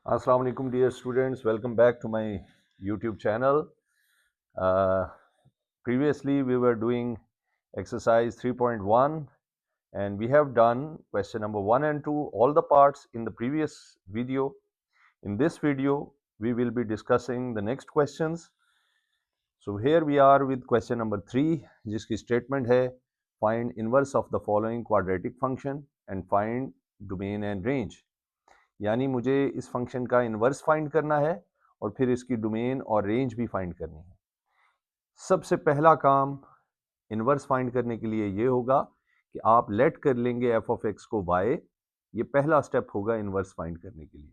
Assalamu alaikum dear students, welcome back to my YouTube channel. Uh, Previously we were doing exercise 3.1 and we have done question number 1 and 2, all the parts in the previous video. In this video we will be discussing the next questions. So here we are with question number 3 जिसकी statement है find inverse of the following quadratic function and find domain and range. यानी मुझे इस function का inverse find करना है और फिर इसकी डोमेन और रेंज भी फाइंड करनी है। सबसे पहला काम इन्वर्स फाइंड करने के लिए ये होगा कि आप लेट कर लेंगे एफ ऑफ एक्स को वाई। ये पहला स्टेप होगा इन्वर्स फाइंड करने के लिए,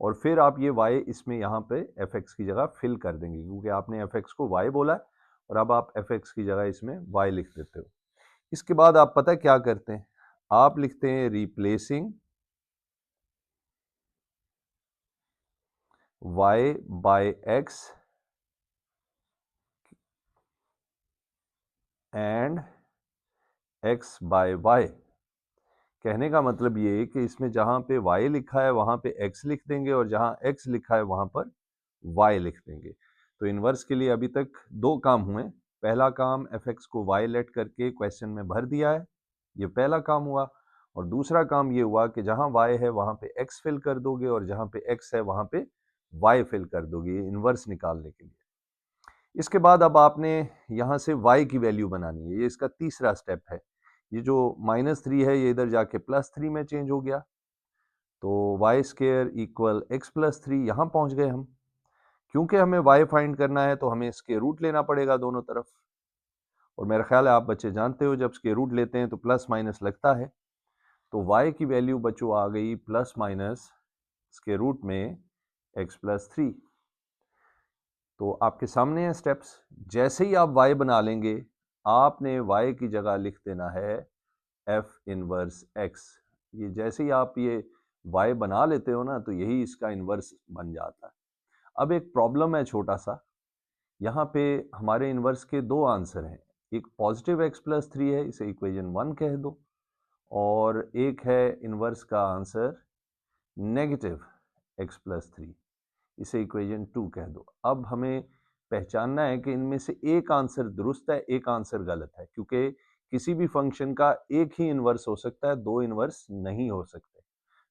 और फिर आप ये वाई इसमें यहाँ पे एफ एक्स की जगह फिल कर देंगे, क्योंकि आपने एफ एक्स को वाई बोला है और अब आप एफ एक्स की जगह इसमें वाई लिख देते हो। इसके बाद आप पता है क्या करते हैं, आप लिखते हैं replacing y by x and x by y। कहने का मतलब ये कि इसमें जहां पे y लिखा है वहां पे x लिख देंगे और जहां x लिखा है वहां पर y लिख देंगे। तो इन्वर्स के लिए अभी तक दो काम हुए। पहला काम fx को y लेट करके क्वेश्चन में भर दिया है, ये पहला काम हुआ। और दूसरा काम ये हुआ कि जहां y है वहां पे x फिल कर दोगे और जहां पे x है वहां पे y फिल कर दोगे, इन्वर्स निकालने के लिए। इसके बाद अब आपने यहाँ से y की वैल्यू बनानी है, ये इसका तीसरा स्टेप है। ये जो -3 है ये इधर जाके +3 में चेंज हो गया, तो y square equal x plus 3 यहाँ पहुँच गए हम। क्योंकि हमें y फाइंड करना है तो हमें इसके रूट लेना पड़ेगा दोनों तरफ, और मेरा ख्याल है आप बच्चे जानते हो जब इसके रूट लेते हैं तो प्लस माइनस लगता है। तो y की वैल्यू बच्चों आ गई प्लस माइनस इसके रूट में x प्लस 3। तो आपके सामने हैं स्टेप्स। जैसे ही आप y बना लेंगे आपने y की जगह लिख देना है f इनवर्स x। ये जैसे ही आप ये y बना लेते हो ना तो यही इसका इनवर्स बन जाता है। अब एक प्रॉब्लम है छोटा सा, यहाँ पे हमारे इनवर्स के दो आंसर हैं। एक पॉजिटिव x प्लस 3 है, इसे इक्वेशन 1 कह दो, और एक है इनवर्स का आंसर नेगेटिव x प्लस 3, इसे इक्वेशन 2 कह दो। अब हमें पहचानना है कि इनमें से एक आंसर दुरुस्त है, एक आंसर गलत है, क्योंकि किसी भी फंक्शन का एक ही इन्वर्स हो सकता है, दो इन्वर्स नहीं हो सकते।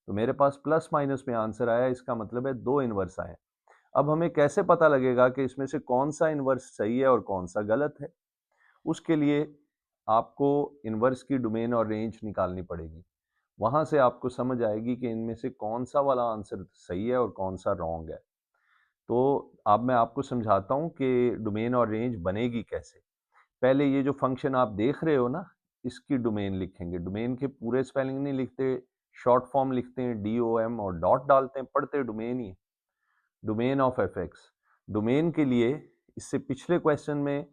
तो मेरे पास प्लस माइनस में आंसर आया, इसका मतलब है दो इन्वर्स आए। अब हमें कैसे पता लगेगा कि इसमें से कौन सा इन्वर्स सही है और कौन सा गलत है? उसके लिए आपको इन्वर्स की डोमेन और रेंज निकालनी पड़ेगी। वहां से आपको समझ आएगी कि इनमें से कौन सा वाला आंसर सही है और कौन सा रॉन्ग है। तो अब मैं आपको समझाता हूँ कि डोमेन और रेंज बनेगी कैसे। पहले ये जो फंक्शन आप देख रहे हो ना, इसकी डोमेन लिखेंगे। डोमेन के पूरे स्पेलिंग नहीं लिखते, शॉर्ट फॉर्म लिखते हैं, DOM और डॉट डालते हैं, पढ़ते domain he. Domain of F x. Domain के लिए इससे पिछले क्वेश्चन में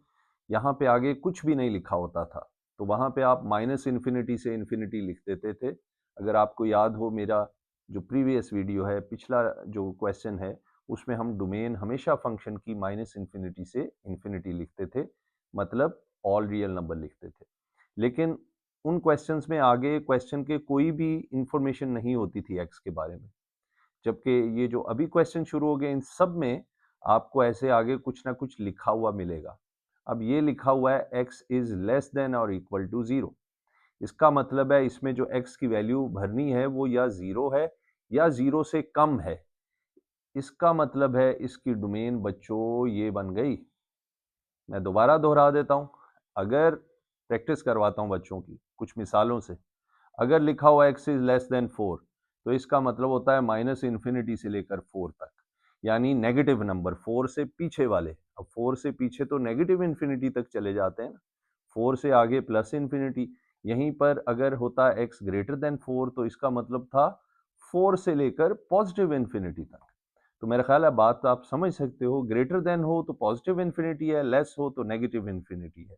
यहाँ पे आगे कुछ भी नहीं लिखा होता था, तो वहाँ पे आप -इन्फिनिटी से इन्फिनिटी लिख देते थे। अगर आपको याद हो, मेरा जो प्रीवियस वीडियो है, पिछला जो क्वेश्चन है, उसमें हम डोमेन हमेशा फंक्शन की -इन्फिनिटी से इन्फिनिटी लिखते थे, मतलब ऑल रियल नंबर लिखते थे। लेकिन उन क्वेश्चंस में आगे क्वेश्चन के कोई भी इंफॉर्मेशन नहीं होती थी एक्स के बारे में, जबकि ये जो अभी क्वेश्चन शुरू हो गए इन सब में आपको ऐसे आगे कुछ ना कुछ लिखा हुआ मिलेगा। अब ये लिखा हुआ है x इज लेस देन और इक्वल टू 0। इसका मतलब है इसमें जो x की वैल्यू भरनी है वो या 0 है या 0 से कम है। इसका मतलब है इसकी डोमेन बच्चों ये बन गई। मैं दोबारा दोहरा देता हूं, अगर प्रैक्टिस करवाता हूं बच्चों की कुछ मिसालों से। अगर लिखा हुआ x इज लेस देन 4 तो इसका मतलब होता है -इन्फिनिटी से लेकर 4 तक, यानी नेगेटिव नंबर 4 से पीछे वाले। अब 4 से पीछे तो नेगेटिव इन्फिनिटी तक चले जाते हैं ना, 4 से आगे प्लस इन्फिनिटी। यहीं पर अगर होता है x ग्रेटर देन 4 तो इसका मतलब था 4 से लेकर पॉजिटिव इन्फिनिटी तक। तो मेरा ख्याल है बात आप समझ सकते हो, ग्रेटर देन हो तो पॉजिटिव इन्फिनिटी है, लेस हो तो नेगेटिव इन्फिनिटी है।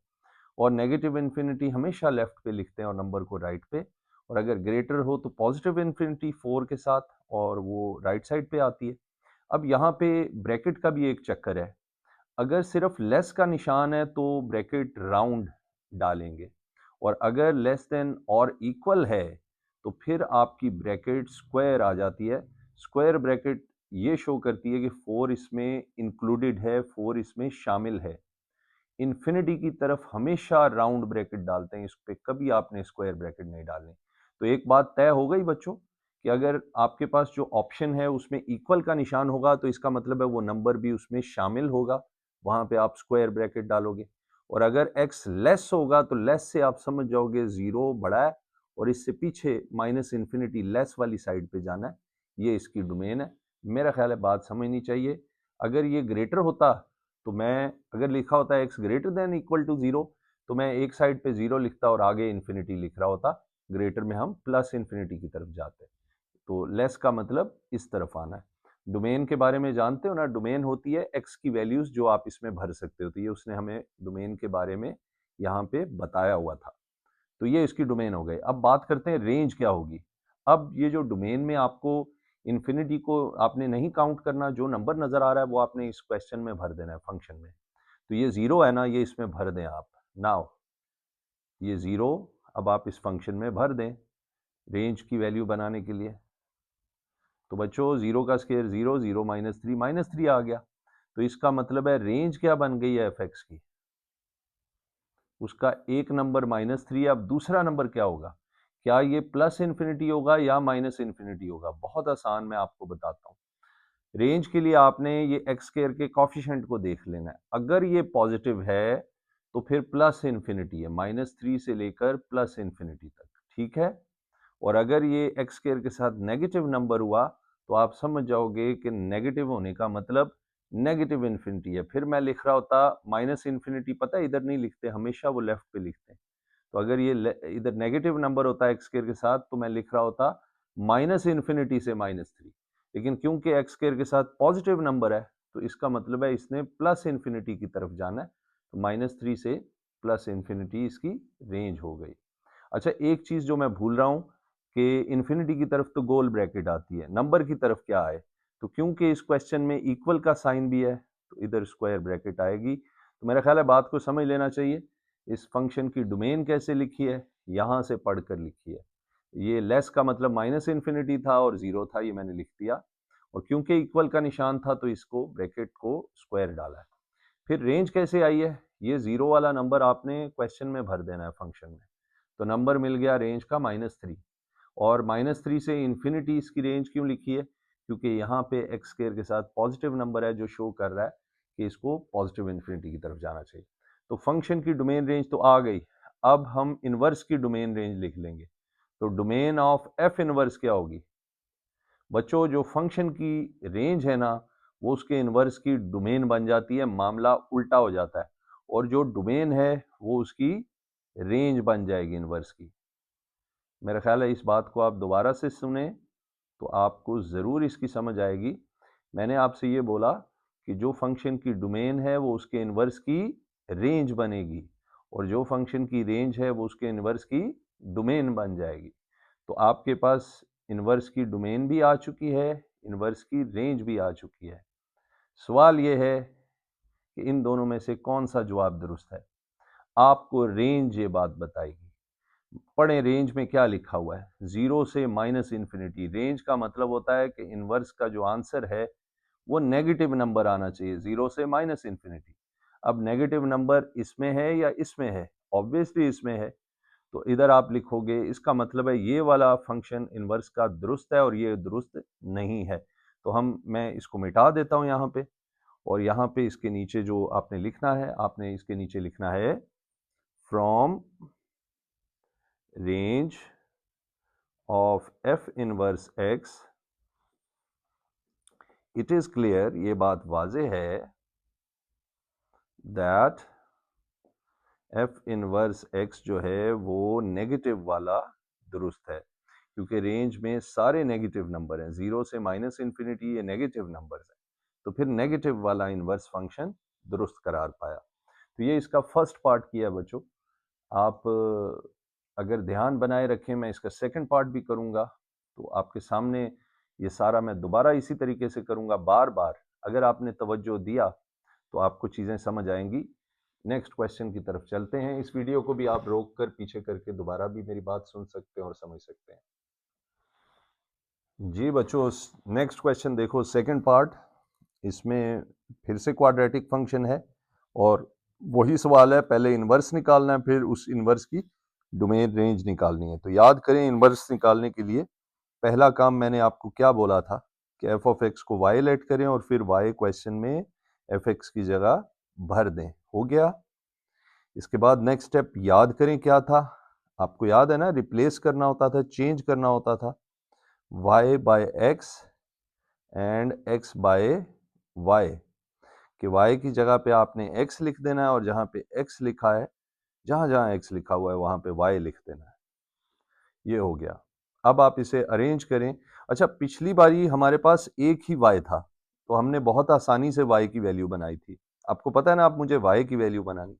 और नेगेटिव इन्फिनिटी हमेशा लेफ्ट पे लिखते हैं और नंबर को राइट पे, और अगर ग्रेटर हो तो पॉजिटिव इन्फिनिटी 4 के साथ और वो राइट साइड पे आती है। अब यहाँ पे ब्रैकेट का भी एक चक्कर है। अगर सिर्फ लेस का निशान है तो ब्रैकेट राउंड डालेंगे, और अगर लेस देन और इक्वल है तो फिर आपकी ब्रैकेट स्क्वायर आ जाती है। स्क्वायर ब्रैकेट ये शो करती है कि 4 इसमें इंक्लूडेड है, 4 इसमें शामिल है। इन्फिनिटी की तरफ हमेशा राउंड ब्रैकेट डालते हैं, इस पे कभी आपने स्क्वायर ब्रैकेट नहीं डालनी। तो एक बात तय हो गई बच्चों कि अगर आपके पास जो ऑप्शन है उसमें इक्वल का निशान होगा तो इसका मतलब है वो नंबर भी उसमें शामिल होगा, वहां पे आप स्क्वायर ब्रैकेट डालोगे। और अगर x लेस होगा तो लेस से आप समझ जाओगे जीरो बड़ा है और इससे पीछे माइनस इन्फिनिटी लेस वाली साइड पे जाना है, ये इसकी डोमेन है। मेरा ख्याल है बात समझनी चाहिए। अगर ये ग्रेटर होता तो मैं, अगर लिखा होता है x greater than equal to zero, तो मैं एक साइड पे जीरो लिखता और आगे इन्फिनिटी लिख रहा होता। ग्रेटर में हम प्लस इन्फिनिटी की तरफ जाते, तो लेस का मतलब इस तरफ आना है। डोमेन के बारे में जानते हो ना, डोमेन होती है x की वैल्यूज जो आप इसमें भर सकते हो, तो ये उसने हमें डोमेन के बारे में यहाँ पे बताया हुआ था। तो ये इसकी डोमेन हो गई। अब बात करते हैं रेंज क्या होगी। अब ये जो डोमेन में आपको इन्फिनिटी को आपने नहीं काउंट करना, जो नंबर नजर आ रहा है वो आपने इस क्वेश्चन में भर देना है फंक्शन में। तो ये जीरो है ना, ये इसमें भर दें आप। नाउ ये जीरो अब आप इस फंक्शन में भर दें रेंज की वैल्यू बनाने के लिए। तो बच्चों जीरो का square zero, zero minus three आ गया। तो इसका मतलब है रेंज क्या बन गई है एफ एक्स की, उसका एक नंबर -3। अब दूसरा नंबर क्या होगा, क्या ये प्लस इन्फिनिटी होगा या माइनस इन्फिनिटी होगा? बहुत आसान, मैं आपको बताता हूँ। रेंज के लिए आपने ये एक्स स्क्वायर के कॉफिशेंट को देख लेना है। अगर ये पॉजिटिव है तो फिर प्लस इन्फिनिटी है, -3 से लेकर प्लस इन्फिनिटी तक, ठीक है। और अगर ये एक्स स्क्वायर के साथ नेगेटिव नंबर हुआ तो आप समझ जाओगे कि नेगेटिव होने का मतलब नेगेटिव इन्फिनिटी है। फिर मैं लिख रहा होता माइनस इन्फिनिटी, पता है इधर नहीं लिखते, हमेशा वो लेफ्ट पे लिखते हैं। तो अगर ये इधर नेगेटिव नंबर होता है एक्स स्क्वायर के साथ तो मैं लिख रहा होता माइनस इन्फिनिटी से -3। लेकिन क्योंकि एक्स स्क्वायर के साथ पॉजिटिव नंबर है तो इसका मतलब है इसने प्लस इन्फिनिटी की तरफ जाना है। तो -3 से प्लस इन्फिनिटी इसकी रेंज हो गई। अच्छा, एक चीज जो मैं भूल रहा हूं कि इन्फिनिटी की तरफ तो गोल ब्रैकेट आती है, नंबर की तरफ क्या आए? तो क्योंकि इस क्वेश्चन में इक्वल का साइन भी है तो इधर स्क्वायर ब्रैकेट आएगी। तो मेरा ख्याल है बात को समझ लेना चाहिए। इस फंक्शन की डोमेन कैसे लिखी है, यहां से पढ़कर लिखी है। ये लेस का मतलब माइनस इन्फिनिटी था और जीरो था, ये मैंने लिख दिया। और क्योंकि इक्वल का निशान था तो इसको ब्रैकेट को स्क्वायर डाला है। फिर रेंज कैसे आई है, ये जीरो वाला नंबर आपने क्वेश्चन में भर देना है फंक्शन में। तो नंबर मिल गया रेंज का -3। और -3 से इन्फिनिटी इसकी रेंज क्यों लिखी है, क्योंकि यहाँ पे एक्स स्क्वायर के साथ पॉजिटिव नंबर है जो शो कर रहा है कि इसको पॉजिटिव इन्फिनिटी की तरफ जाना चाहिए। तो फंक्शन की डोमेन रेंज तो आ गई। अब हम इनवर्स की डोमेन रेंज लिख लेंगे। तो डोमेन ऑफ एफ इनवर्स क्या होगी बच्चों? जो फंक्शन की रेंज है ना वो उसके इनवर्स की डोमेन बन जाती है, मामला उल्टा हो जाता है। और जो डोमेन है वो उसकी रेंज बन जाएगी इनवर्स की। मेरा ख्याल है इस बात को आप दोबारा से सुने तो आपको ज़रूर इसकी समझ आएगी। मैंने आपसे ये बोला कि जो फंक्शन की डोमेन है वो उसके इनवर्स की रेंज बनेगी और जो फंक्शन की रेंज है वो उसके इनवर्स की डोमेन बन जाएगी। तो आपके पास इनवर्स की डोमेन भी आ चुकी है, इनवर्स की रेंज भी आ चुकी है। सवाल ये है कि इन दोनों में से कौन सा जवाब दुरुस्त है? आपको रेंज ये बात बताएगी। पढ़ें रेंज में क्या लिखा हुआ है, जीरो से माइनस इन्फिनिटी। रेंज का मतलब होता है कि इनवर्स का जो आंसर है वो नेगेटिव नंबर आना चाहिए, जीरो से माइनस इन्फिनिटी। अब नेगेटिव नंबर इसमें है या इसमें है? ऑब्वियसली इसमें है। तो इधर आप लिखोगे इसका मतलब है ये वाला फंक्शन इनवर्स का दुरुस्त है और ये दुरुस्त नहीं है। तो मैं इसको मिटा देता हूं यहाँ पे। और यहाँ पे इसके नीचे जो आपने लिखना है, आपने इसके नीचे लिखना है from range of F inverse x it is clear, ये बात वाजे है दैट एफ इनवर्स एक्स जो है वो नेगेटिव वाला दुरुस्त है, क्योंकि रेंज में सारे नेगेटिव नंबर हैं, जीरो से माइनस इन्फिनिटी ये नेगेटिव नंबर्स हैं। तो फिर नेगेटिव वाला इनवर्स फंक्शन दुरुस्त करार पाया। तो ये इसका फर्स्ट पार्ट किया बच्चों। आप अगर ध्यान बनाए रखें, मैं इसका सेकंड पार्ट भी करूंगा तो आपके सामने ये सारा मैं दोबारा इसी तरीके से करूंगा बार बार। अगर आपने तवज्जो दिया तो आपको चीज़ें समझ आएंगी। नेक्स्ट क्वेश्चन की तरफ चलते हैं। इस वीडियो को भी आप रोक कर पीछे करके दोबारा भी मेरी बात सुन सकते हैं और समझ सकते हैं। जी बच्चों, नेक्स्ट क्वेश्चन देखो, सेकंड पार्ट। इसमें फिर से क्वाड्रेटिक फंक्शन है और वही सवाल है, पहले इन्वर्स निकालना है, फिर उस इन्वर्स की डोमेन रेंज निकालनी है। तो याद करें, इन्वर्स निकालने के लिए पहला काम मैंने आपको क्या बोला था कि एफ ऑफ एक्स को वाई लेट करें और फिर वाई क्वेश्चन में एफ एक्स की जगह भर दें। हो गया। इसके बाद नेक्स्ट स्टेप याद करें क्या था। आपको याद है ना, रिप्लेस करना होता था, चेंज करना होता था y by x and x by y, कि y की जगह पे आपने x लिख देना है और जहां पे x लिखा है, जहां जहां x लिखा हुआ है वहां पे y लिख देना है। ये हो गया। अब आप इसे अरेंज करें। अच्छा, पिछली बारी हमारे पास एक ही y था, तो हमने बहुत आसानी से y की वैल्यू बनाई थी। आपको पता है ना, आप मुझे y की वैल्यू बनानी।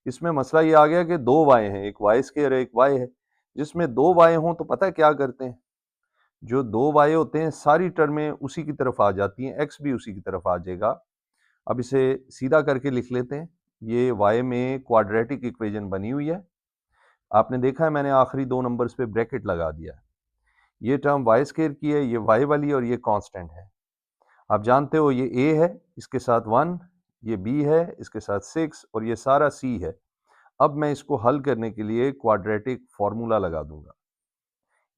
इसमें मसला ये आ गया कि दो y हैं, एक y स्क्वायर है, एक y है। जिसमें दो y हों तो पता है क्या करते हैं, जो दो y होते हैं सारी टर्में उसी की तरफ आ जाती हैं, x भी उसी की तरफ आ जाएगा। अब इसे सीधा करके लिख लेते हैं। ये y में क्वाड्रेटिक इक्वेशन बनी हुई है। आपने देखा है, मैंने आखिरी दो नंबर्स पे ब्रैकेट लगा दिया है। ये टर्म वाई स्क्वायर की है, ये y वाली, और ये कांस्टेंट है। आप जानते हो ये a है, इसके साथ 1, ये b है, इसके साथ 6, और ये सारा c है। अब मैं इसको हल करने के लिए क्वाड्रेटिक फॉर्मूला लगा दूंगा।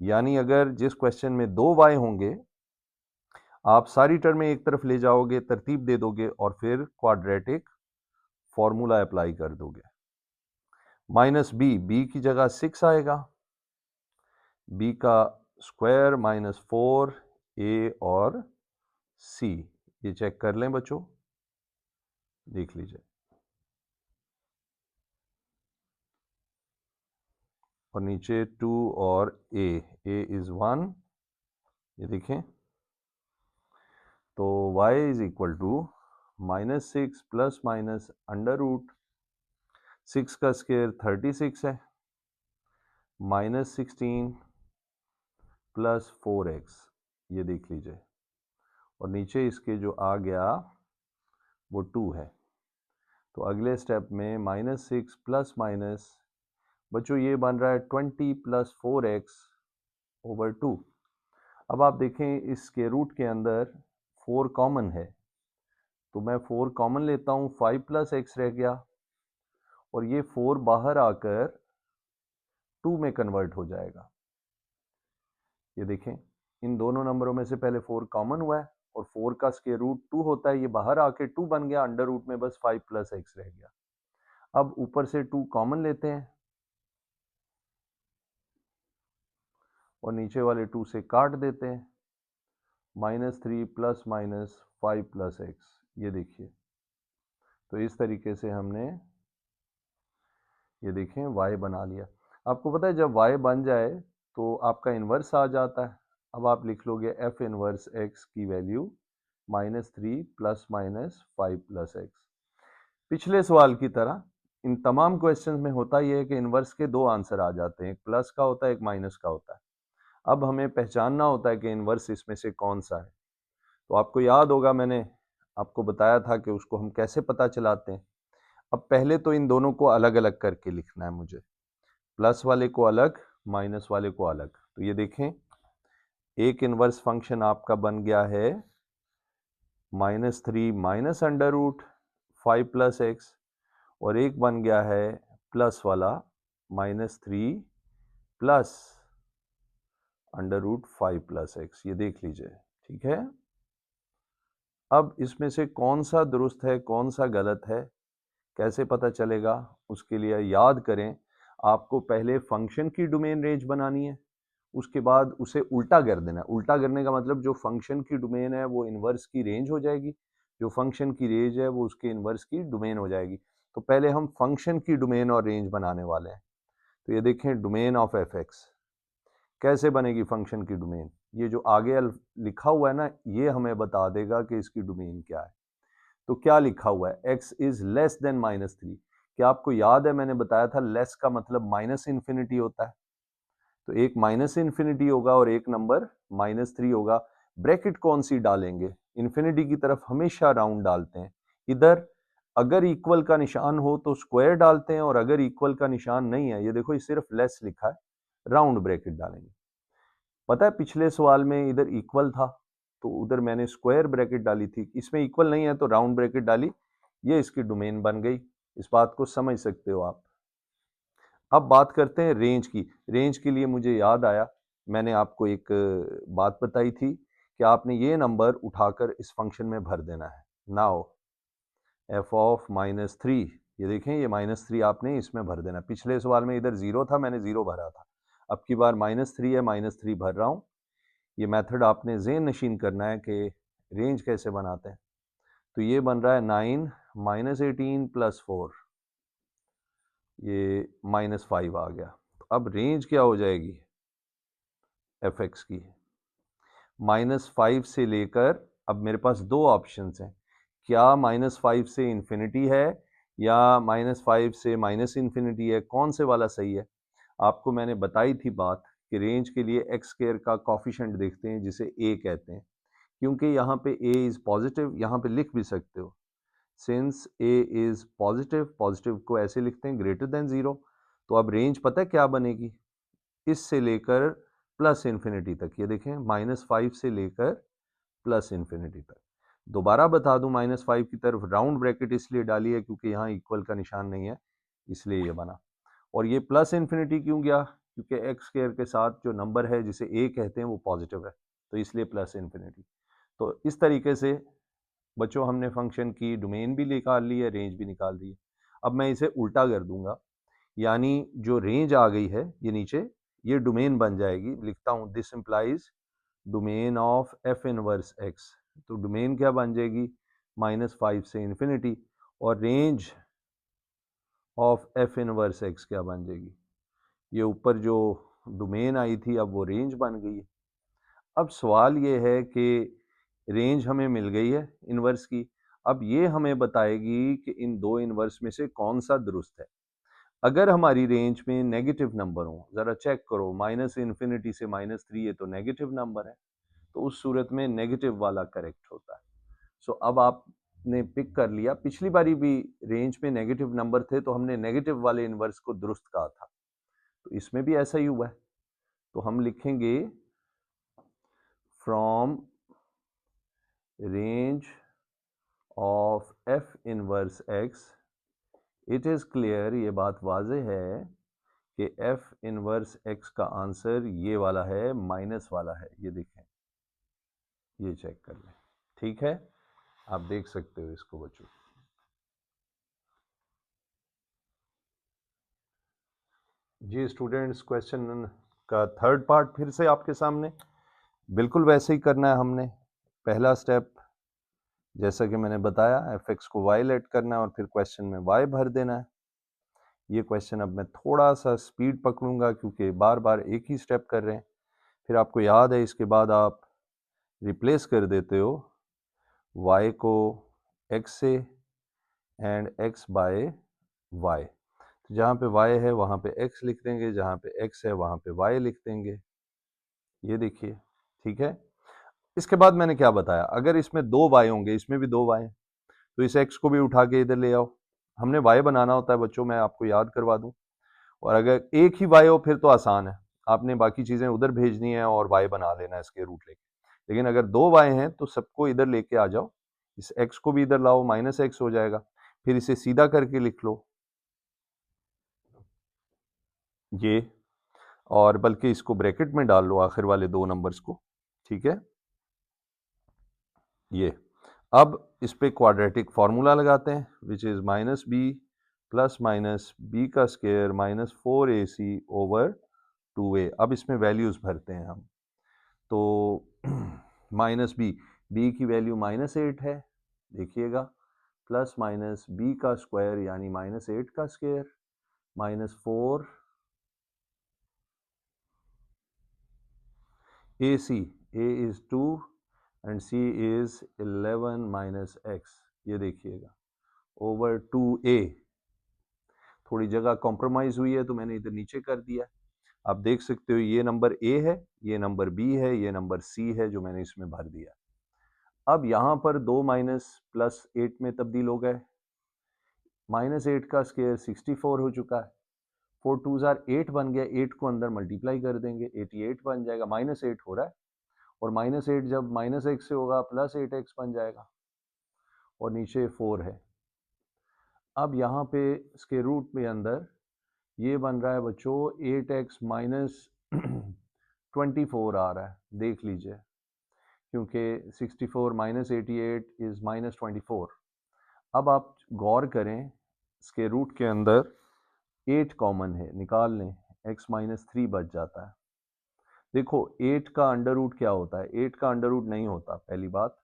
यानी अगर जिस क्वेश्चन में दो y होंगे, आप सारी टर्में एक तरफ ले जाओगे, तरतीब दे दोगे और फिर क्वाड्रेटिक फॉर्मूला अप्लाई कर दोगे। माइनस बी की जगह 6 आएगा, बी का स्क्वायर माइनस 4 ए और सी। ये चेक कर लें बच्चों, देख लीजिए। और नीचे 2 और ए इज 1, ये देखें। तो y is equal to -6 plus minus under root 6 का स्क्वायर 36 है, -16 प्लस 4x, ये देख लीजिए। और नीचे इसके जो आ गया वो 2 है। तो अगले स्टेप में -6 प्लस माइनस, बच्चों ये बन रहा है 20 प्लस 4x ओवर 2। अब आप देखें, इसके रूट के अंदर 4 कॉमन है, तो मैं 4 कॉमन लेता हूँ, 5 प्लस x रह गया, और ये 4 बाहर आकर 2 में कन्वर्ट हो जाएगा। ये देखें, इन दोनों नंबरों में से पहले 4 कॉमन हुआ है और 4 का स्क्वायर रूट 2 होता है, ये बाहर आके 2 बन गया, अंडर रूट में बस 5 प्लस x रह गया। अब ऊपर से 2 कॉमन लेते हैं और नीचे वाले 2 से काट देते हैं, -3 प्लस माइनस 5 प्लस एक्स, ये देखिए। तो इस तरीके से हमने, ये देखें, y बना लिया। आपको पता है जब y बन जाए तो आपका इन्वर्स आ जाता है। अब आप लिख लोगे f इन्वर्स x की value -3 plus minus 5 plus x. पिछले सवाल की तरह इन तमाम क्वेश्चंस में होता यह है कि इन्वर्स के दो आंसर आ जाते हैं, एक प्लस का होता है, एक माइनस का होता है। अब हमें पहचानना होता है कि इन्वर्स इसमें से कौन सा है। तो आपको याद होगा, मैंने आपको बताया था कि उसको हम कैसे पता चलाते हैं। अब पहले तो इन दोनों को अलग अलग करके लिखना है मुझे, प्लस वाले को अलग, माइनस वाले को अलग। तो ये देखें, एक इन्वर्स फंक्शन आपका बन गया है -3 minus under root 5 plus x, और एक बन गया है प्लस वाला -3 plus under root 5 plus x. ये देख लीजिए, ठीक है। अब इसमें से कौन सा दुरुस्त है, कौन सा गलत है, कैसे पता चलेगा? उसके लिए याद करें, आपको पहले फंक्शन की डोमेन रेंज बनानी है, उसके बाद उसे उल्टा कर देना है। उल्टा करने का मतलब, जो फंक्शन की डोमेन है वो इन्वर्स की रेंज हो जाएगी, जो फंक्शन की रेंज है वो उसके इन्वर्स की डोमेन हो जाएगी। तो पहले हम फंक्शन की डोमेन और रेंज बनाने वाले हैं। तो ये देखें, डोमेन ऑफ एफ एक्स कैसे बनेगी फंक्शन की डोमेन। ये जो आगे लिखा हुआ है ना, ये हमें बता देगा कि इसकी डोमेन क्या है। तो क्या लिखा हुआ है, x इज लेस देन -3। क्या आपको याद है, मैंने बताया था लेस का मतलब माइनस इन्फिनिटी होता है। तो एक माइनस इन्फिनिटी होगा और एक नंबर -3 होगा। ब्रैकेट कौन सी डालेंगे? इन्फिनिटी की तरफ हमेशा राउंड डालते हैं। इधर अगर इक्वल का निशान हो तो स्क्वायर डालते हैं, और अगर इक्वल का निशान नहीं है, ये देखो ये सिर्फ लेस लिखा है, राउंड ब्रैकेट डालेंगे। पता है पिछले सवाल में इधर इक्वल था तो उधर मैंने स्क्वायर ब्रैकेट डाली थी, इसमें इक्वल नहीं है तो राउंड ब्रैकेट डाली, ये इसकी डोमेन बन गई। इस बात को समझ सकते हो आप। अब बात करते हैं रेंज की। रेंज के लिए मुझे याद आया, मैंने आपको एक बात बताई थी कि आपने ये नंबर उठाकर इस फंक्शन में भर देना है। नाउ एफ ऑफ -3, ये देखें ये -3 आपने इसमें भर देना। पिछले सवाल में इधर 0 था, मैंने 0 भरा था। अब की बार -3 है, -3 भर रहा हूँ। ये मेथड आपने ज़हन नशीन करना है कि रेंज कैसे बनाते हैं। तो ये बन रहा है 9 -18 + 4, ये -5 आ गया। तो अब रेंज क्या हो जाएगी एफ एक्स की? -5 से लेकर, अब मेरे पास दो ऑप्शंस हैं, क्या -5 से इन्फिनिटी है या -5 से माइनस इन्फिनिटी है, कौन से वाला सही है? आपको मैंने बताई थी बात कि रेंज के लिए एक्स स्क्वायर का कॉफिशेंट देखते हैं जिसे ए कहते हैं, क्योंकि यहाँ पे ए इज़ पॉजिटिव, यहाँ पे लिख भी सकते हो since A is positive, positive को ऐसे लिखते हैं ग्रेटर देन 0। तो अब रेंज पता है क्या बनेगी, इससे लेकर प्लस इन्फिनिटी तक। ये देखें -5 से लेकर प्लस इन्फिनिटी तक। दोबारा बता दूं, -5 की तरफ राउंड ब्रैकेट इसलिए डाली है क्योंकि यहाँ इक्वल का निशान नहीं है, इसलिए ये बना। और ये प्लस इन्फिनिटी क्यों गया? क्योंकि एक्स स्क्वायर के साथ जो नंबर है जिसे ए कहते हैं वो पॉजिटिव है, तो इसलिए प्लस इन्फिनिटी। तो इस तरीके से बच्चों हमने फंक्शन की डोमेन भी निकाल ली है, रेंज भी निकाल दी है। अब मैं इसे उल्टा कर दूंगा, यानी जो रेंज आ गई है ये नीचे, ये डोमेन बन जाएगी। लिखता हूँ this implies domain of F inverse x. तो डोमेन क्या बन जाएगी? -5 से इन्फिनिटी। और range of F inverse x क्या बन जाएगी? ये ऊपर जो डोमेन आई थी अब वो रेंज बन गई है। अब सवाल ये है कि रेंज हमें मिल गई है इनवर्स की, अब ये हमें बताएगी कि इन दो इनवर्स में से कौन सा दुरुस्त है। अगर हमारी रेंज में नेगेटिव नंबर हो, ज़रा चेक करो, माइनस इन्फिनिटी से -3 ये तो नेगेटिव नंबर है, तो उस सूरत में नेगेटिव वाला करेक्ट होता है। सो अब आपने पिक कर लिया, पिछली बारी भी रेंज में नेगेटिव नंबर थे तो हमने नेगेटिव वाले इनवर्स को दुरुस्त कहा था, तो इसमें भी ऐसा ही हुआ है। तो हम लिखेंगे from range of F inverse x it is clear, ये बात वाज़ेह है कि एफ इनवर्स एक्स का आंसर ये वाला है, माइनस वाला है। ये देखें, ये चेक कर लें, ठीक है, आप देख सकते हो इसको बच्चों। जी स्टूडेंट्स, क्वेश्चन का थर्ड पार्ट फिर से आपके सामने, बिल्कुल वैसे ही करना है हमने। पहला स्टेप जैसा कि मैंने बताया, एफ एक्स को वाई लेट करना है और फिर क्वेश्चन में वाई भर देना है। ये क्वेश्चन अब मैं थोड़ा सा स्पीड पकड़ूंगा क्योंकि बार बार एक ही स्टेप कर रहे हैं। फिर आपको याद है इसके बाद आप रिप्लेस कर देते हो y को x से एंड x बाय y। तो जहाँ पे y है वहाँ पे x लिख देंगे, जहाँ पे x है वहाँ पे y लिख देंगे। ये देखिए, ठीक है। इसके बाद मैंने क्या बताया, अगर इसमें दो y होंगे, इसमें भी दो y हैं, तो इस x को भी उठा के इधर ले आओ। हमने y बनाना होता है बच्चों, मैं आपको याद करवा दूं। और अगर एक ही y हो फिर तो आसान है, आपने बाकी चीज़ें उधर भेजनी है और y बना लेना है इसके रूट लेके। लेकिन अगर दो y हैं तो सबको इधर लेके आ जाओ, इस x को भी इधर लाओ, -x हो जाएगा, फिर इसे सीधा करके लिख लो ये, और बल्कि इसको ब्रैकेट में डाल लो आखिर वाले दो नंबर्स को, ठीक है। ये अब इस पे क्वाड्रेटिक फार्मूला लगाते हैं, which is -b plus minus B का स्क्वायर -4ac/2a। अब इसमें वैल्यूज भरते हैं हम, तो -b, b की वैल्यू -8 है, देखिएगा, प्लस माइनस b का स्क्वायर यानी -8 का square, -4 ac, a is 2 and c is 11 minus x, ये देखिएगा, ओवर 2a। थोड़ी जगह कॉम्प्रोमाइज हुई है तो मैंने इधर नीचे कर दिया। आप देख सकते हो ये नंबर a है, ये नंबर b है, ये नंबर c है जो मैंने इसमें भर दिया। अब यहाँ पर 2 माइनस प्लस 8 में तब्दील हो गए, -8 का स्क्वायर 64 हो चुका है, 4 2 आर 8 बन गया, 8 को अंदर मल्टीप्लाई कर देंगे, 88 बन जाएगा, -8 हो रहा है, और -8 जब -x से होगा +8x बन जाएगा, और नीचे 4 है। अब यहाँ पे स्क्वायर रूट में अंदर ये बन रहा है बच्चों 8x माइनस 24 आ रहा है, देख लीजिए, क्योंकि 64 माइनस 88 इज -24। अब आप गौर करें, स्क्वायर रूट के अंदर 8 कॉमन है, निकाल लें, x माइनस 3 बच जाता है। देखो 8 का अंडर रूट क्या होता है, 8 का अंडर रूट नहीं होता, पहली बात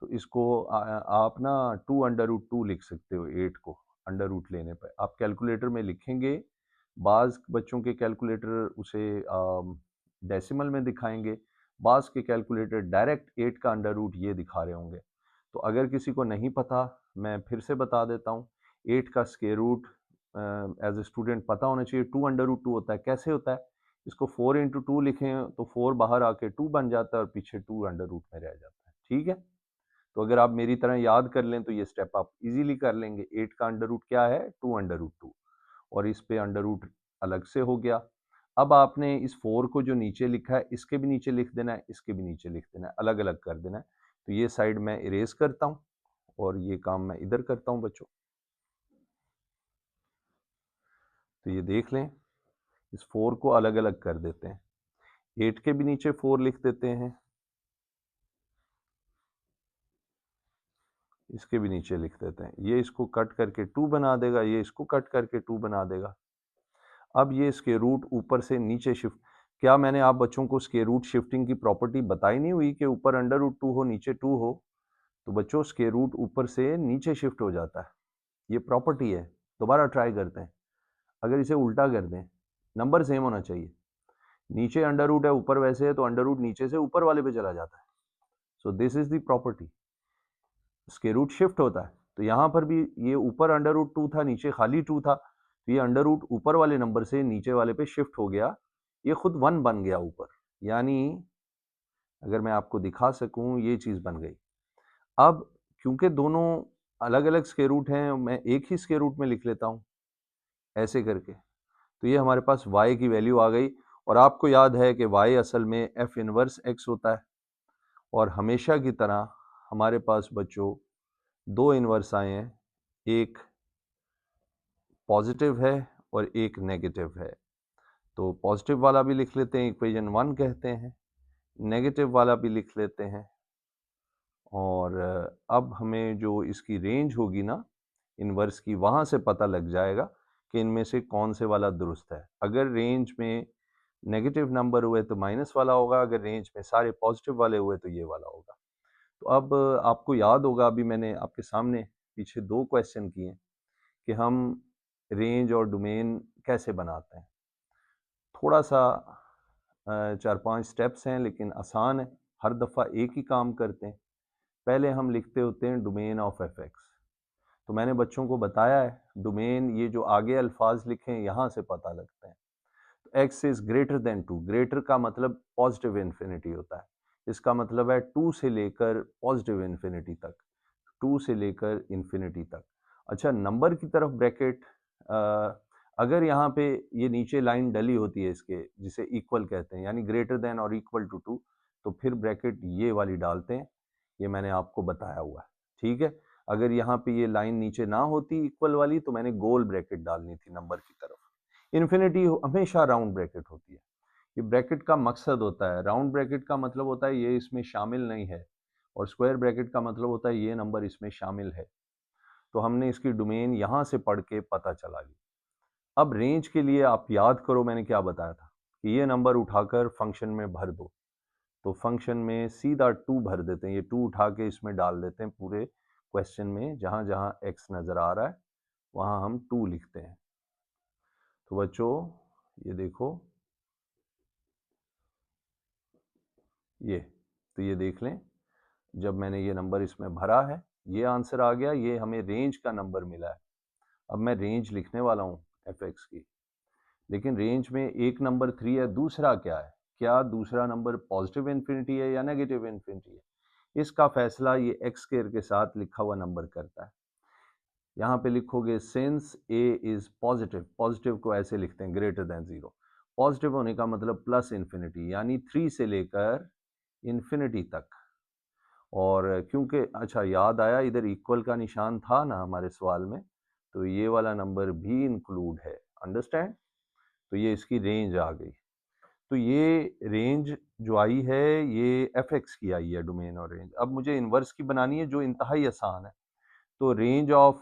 तो इसको आप ना 2√2 लिख सकते हो, 8 को अंडर रूट लेने पर आप कैलकुलेटर में लिखेंगे, बाज़ बच्चों के कैलकुलेटर उसे डेसिमल में दिखाएंगे, बाज़ के कैलकुलेटर डायरेक्ट 8 का अंडर रूट ये दिखा रहे होंगे। तो अगर किसी को नहीं पता, मैं फिर से बता देता हूँ, 8 का square root as a student पता होना चाहिए, 2√2 होता है। कैसे होता है, इसको 4 इंटू 2 लिखें तो 4 बाहर आके 2 बन जाता है और पीछे 2 अंडर रूट में रह जाता है, ठीक है। तो अगर आप मेरी तरह याद कर लें तो ये स्टेप आप इजीली कर लेंगे। 8 का अंडर रूट क्या है, 2√2, और इस पे अंडर रूट अलग से हो गया। अब आपने इस 4 को जो नीचे लिखा है इसके भी नीचे लिख देना है, इसके भी नीचे लिख देना है, अलग अलग कर देना है। तो ये साइड मैं इरेज करता हूँ और ये काम मैं इधर करता हूँ बच्चों। तो ये देख लें, इस 4 को अलग अलग कर देते हैं, 8 के भी नीचे 4 लिख देते हैं, इसके भी नीचे लिख देते हैं, ये इसको कट करके 2 बना देगा, ये इसको कट करके 2 बना देगा। अब ये स्क्वायर रूट ऊपर से नीचे शिफ्ट, क्या मैंने आप बच्चों को स्क्वायर रूट शिफ्टिंग की प्रॉपर्टी बताई नहीं हुई कि ऊपर अंडर रूट 2 हो नीचे 2 हो, तो बच्चों स्क्वायर रूट ऊपर से नीचे शिफ्ट हो जाता है, ये प्रॉपर्टी है। दोबारा ट्राई करते हैं, अगर इसे उल्टा कर दें, नंबर सेम होना चाहिए, नीचे अंडर रूट है ऊपर वैसे है, तो अंडर रूट नीचे से ऊपर वाले पे चला जाता है। So this is the property, square root shift होता है। तो यहाँ पर भी ये ऊपर अंडर रूट 2 था, नीचे खाली 2 था, तो ये अंडर रूट ऊपर वाले नंबर से नीचे वाले पे शिफ्ट हो गया, ये खुद 1 बन गया ऊपर, यानी अगर मैं आपको दिखा सकूं ये चीज़ बन गई। अब क्योंकि दोनों अलग अलग स्क्वायर रूट हैं, मैं एक ही स्क्वायर रूट में लिख लेता हूं ऐसे करके, तो ये हमारे पास y की वैल्यू आ गई। और आपको याद है कि y असल में f इनवर्स x होता है, और हमेशा की तरह हमारे पास बच्चों 2 इनवर्स आए हैं, एक पॉजिटिव है और एक नेगेटिव है। तो पॉजिटिव वाला भी लिख लेते हैं, इक्वेशन 1 कहते हैं, नेगेटिव वाला भी लिख लेते हैं। और अब हमें जो इसकी रेंज होगी ना इनवर्स की, वहाँ से पता लग जाएगा कि इनमें से कौन से वाला दुरुस्त है। अगर रेंज में नेगेटिव नंबर हुए तो माइनस वाला होगा, अगर रेंज में सारे पॉजिटिव वाले हुए तो ये वाला होगा। तो अब आपको याद होगा, अभी मैंने आपके सामने पीछे 2 क्वेश्चन किए कि हम रेंज और डोमेन कैसे बनाते हैं। थोड़ा सा 4-5 स्टेप्स हैं, लेकिन आसान है, हर दफ़ा एक ही काम करते हैं। पहले हम लिखते होते हैं डोमेन ऑफ एफ एक्स। तो मैंने बच्चों को बताया है, डोमेन ये जो आगे अल्फाज लिखे हैं यहाँ से पता लगता है। तो x is greater than 2, greater का मतलब पॉजिटिव इन्फिनिटी होता है, इसका मतलब है 2 से लेकर पॉजिटिव इन्फिनिटी तक, 2 से लेकर इन्फिनिटी तक। अच्छा, नंबर की तरफ ब्रैकेट, अगर यहाँ पे ये नीचे लाइन डली होती है इसके, जिसे इक्वल कहते हैं, यानी ग्रेटर देन और इक्वल टू 2, तो फिर ब्रैकेट ये वाली डालते हैं, ये मैंने आपको बताया हुआ है, ठीक है। अगर यहाँ पे ये लाइन नीचे ना होती इक्वल वाली, तो मैंने गोल ब्रैकेट डालनी थी नंबर की तरफ। इन्फिनिटी हमेशा राउंड ब्रैकेट होती है, ये ब्रैकेट का मकसद होता है, राउंड ब्रैकेट का मतलब होता है ये इसमें शामिल नहीं है, और स्क्वायर ब्रैकेट का मतलब होता है ये नंबर इसमें शामिल है। तो हमने इसकी डोमेन यहाँ से पढ़ के पता चला ली। अब रेंज के लिए आप याद करो मैंने क्या बताया था कि ये नंबर उठाकर फंक्शन में भर दो, तो फंक्शन में सीधा 2 भर देते हैं, ये 2 उठा के इसमें डाल देते हैं, पूरे क्वेश्चन में जहाँ जहाँ x नज़र आ रहा है वहाँ हम 2 लिखते हैं। तो बच्चों ये देखो, ये तो ये देख लें, जब मैंने ये नंबर इसमें भरा है ये आंसर आ गया, ये हमें रेंज का नंबर मिला है। अब मैं रेंज लिखने वाला हूँ एफ एक्स की, लेकिन रेंज में एक नंबर 3 है, दूसरा क्या है, क्या दूसरा नंबर पॉजिटिव इन्फिनिटी है या नेगेटिव इन्फिनिटी है, इसका फैसला ये एक्स स्क्वायर के साथ लिखा हुआ नंबर करता है। यहाँ पे लिखोगे since A is positive, positive को ऐसे लिखते हैं ग्रेटर देन 0, पॉजिटिव होने का मतलब प्लस इन्फिनिटी, यानी 3 से लेकर इन्फिनिटी तक। और क्योंकि अच्छा याद आया इधर इक्वल का निशान था ना हमारे सवाल में, तो ये वाला नंबर भी इंक्लूड है, अंडरस्टैंड। तो ये इसकी रेंज आ गई। तो ये रेंज जो आई है ये एफ एक्स की आई है, डोमेन और रेंज। अब मुझे इन्वर्स की बनानी है जो इंतहाई आसान है। तो रेंज ऑफ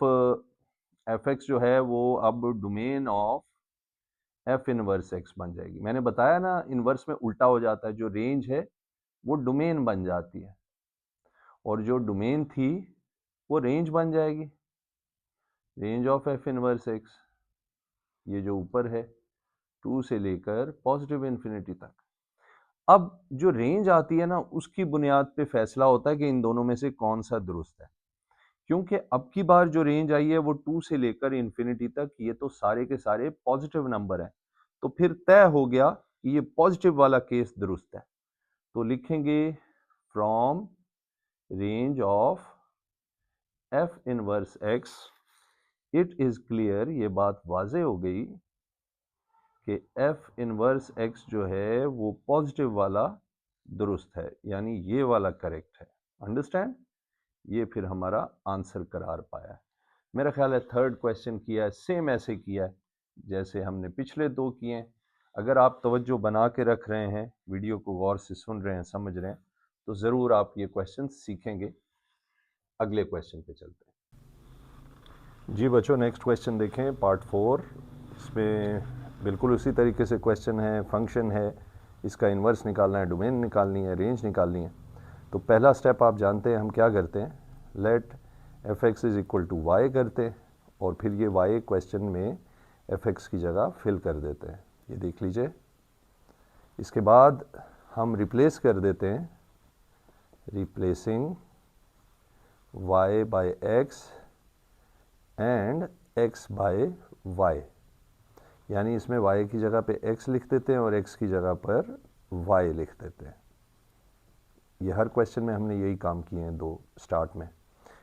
एफ एक्स जो है वो अब domain of F inverse x बन जाएगी। मैंने बताया ना इनवर्स में उल्टा हो जाता है, जो रेंज है वो डोमेन बन जाती है और जो डोमेन थी वो रेंज बन जाएगी। Range of F inverse x ये जो ऊपर है 2 से लेकर पॉजिटिव इन्फिनिटी तक। अब जो रेंज आती है ना उसकी बुनियाद पे फैसला होता है कि इन दोनों में से कौन सा दुरुस्त है। क्योंकि अब की बार जो रेंज आई है वो 2 से लेकर इन्फिनिटी तक, ये तो सारे के सारे पॉजिटिव नंबर हैं, तो फिर तय हो गया कि ये पॉजिटिव वाला केस दुरुस्त है। तो लिखेंगे from range of F inverse x it is clear, ये बात वाजे हो गई कि एफ इनवर्स एक्स जो है वो पॉजिटिव वाला दुरुस्त है, यानी ये वाला करेक्ट है, अंडरस्टैंड। ये फिर हमारा आंसर करार पाया है। मेरा ख्याल है थर्ड क्वेश्चन किया है सेम ऐसे किया है जैसे हमने पिछले दो किए हैं। अगर आप तवज्जो बना के रख रहे हैं, वीडियो को गौर से सुन रहे हैं, समझ रहे हैं, तो ज़रूर आप ये क्वेश्चन सीखेंगे। अगले क्वेश्चन पे चलते हैं जी बच्चों। नेक्स्ट क्वेश्चन देखें, पार्ट 4। इसमें बिल्कुल उसी तरीके से क्वेश्चन है, फंक्शन है, इसका इन्वर्स निकालना है, डोमेन निकालनी है, रेंज निकालनी है। तो पहला स्टेप आप जानते हैं हम क्या करते हैं, let f x is equal to y करते हैं और फिर ये वाई क्वेश्चन में एफ एक्स की जगह फिल कर देते हैं। ये देख लीजिए। इसके बाद हम रिप्लेस कर देते हैं, replacing y by x and x by y, यानी इसमें y की जगह पे x लिख देते हैं और x की जगह पर y लिख देते हैं। ये हर क्वेश्चन में हमने यही काम किए हैं दो स्टार्ट में।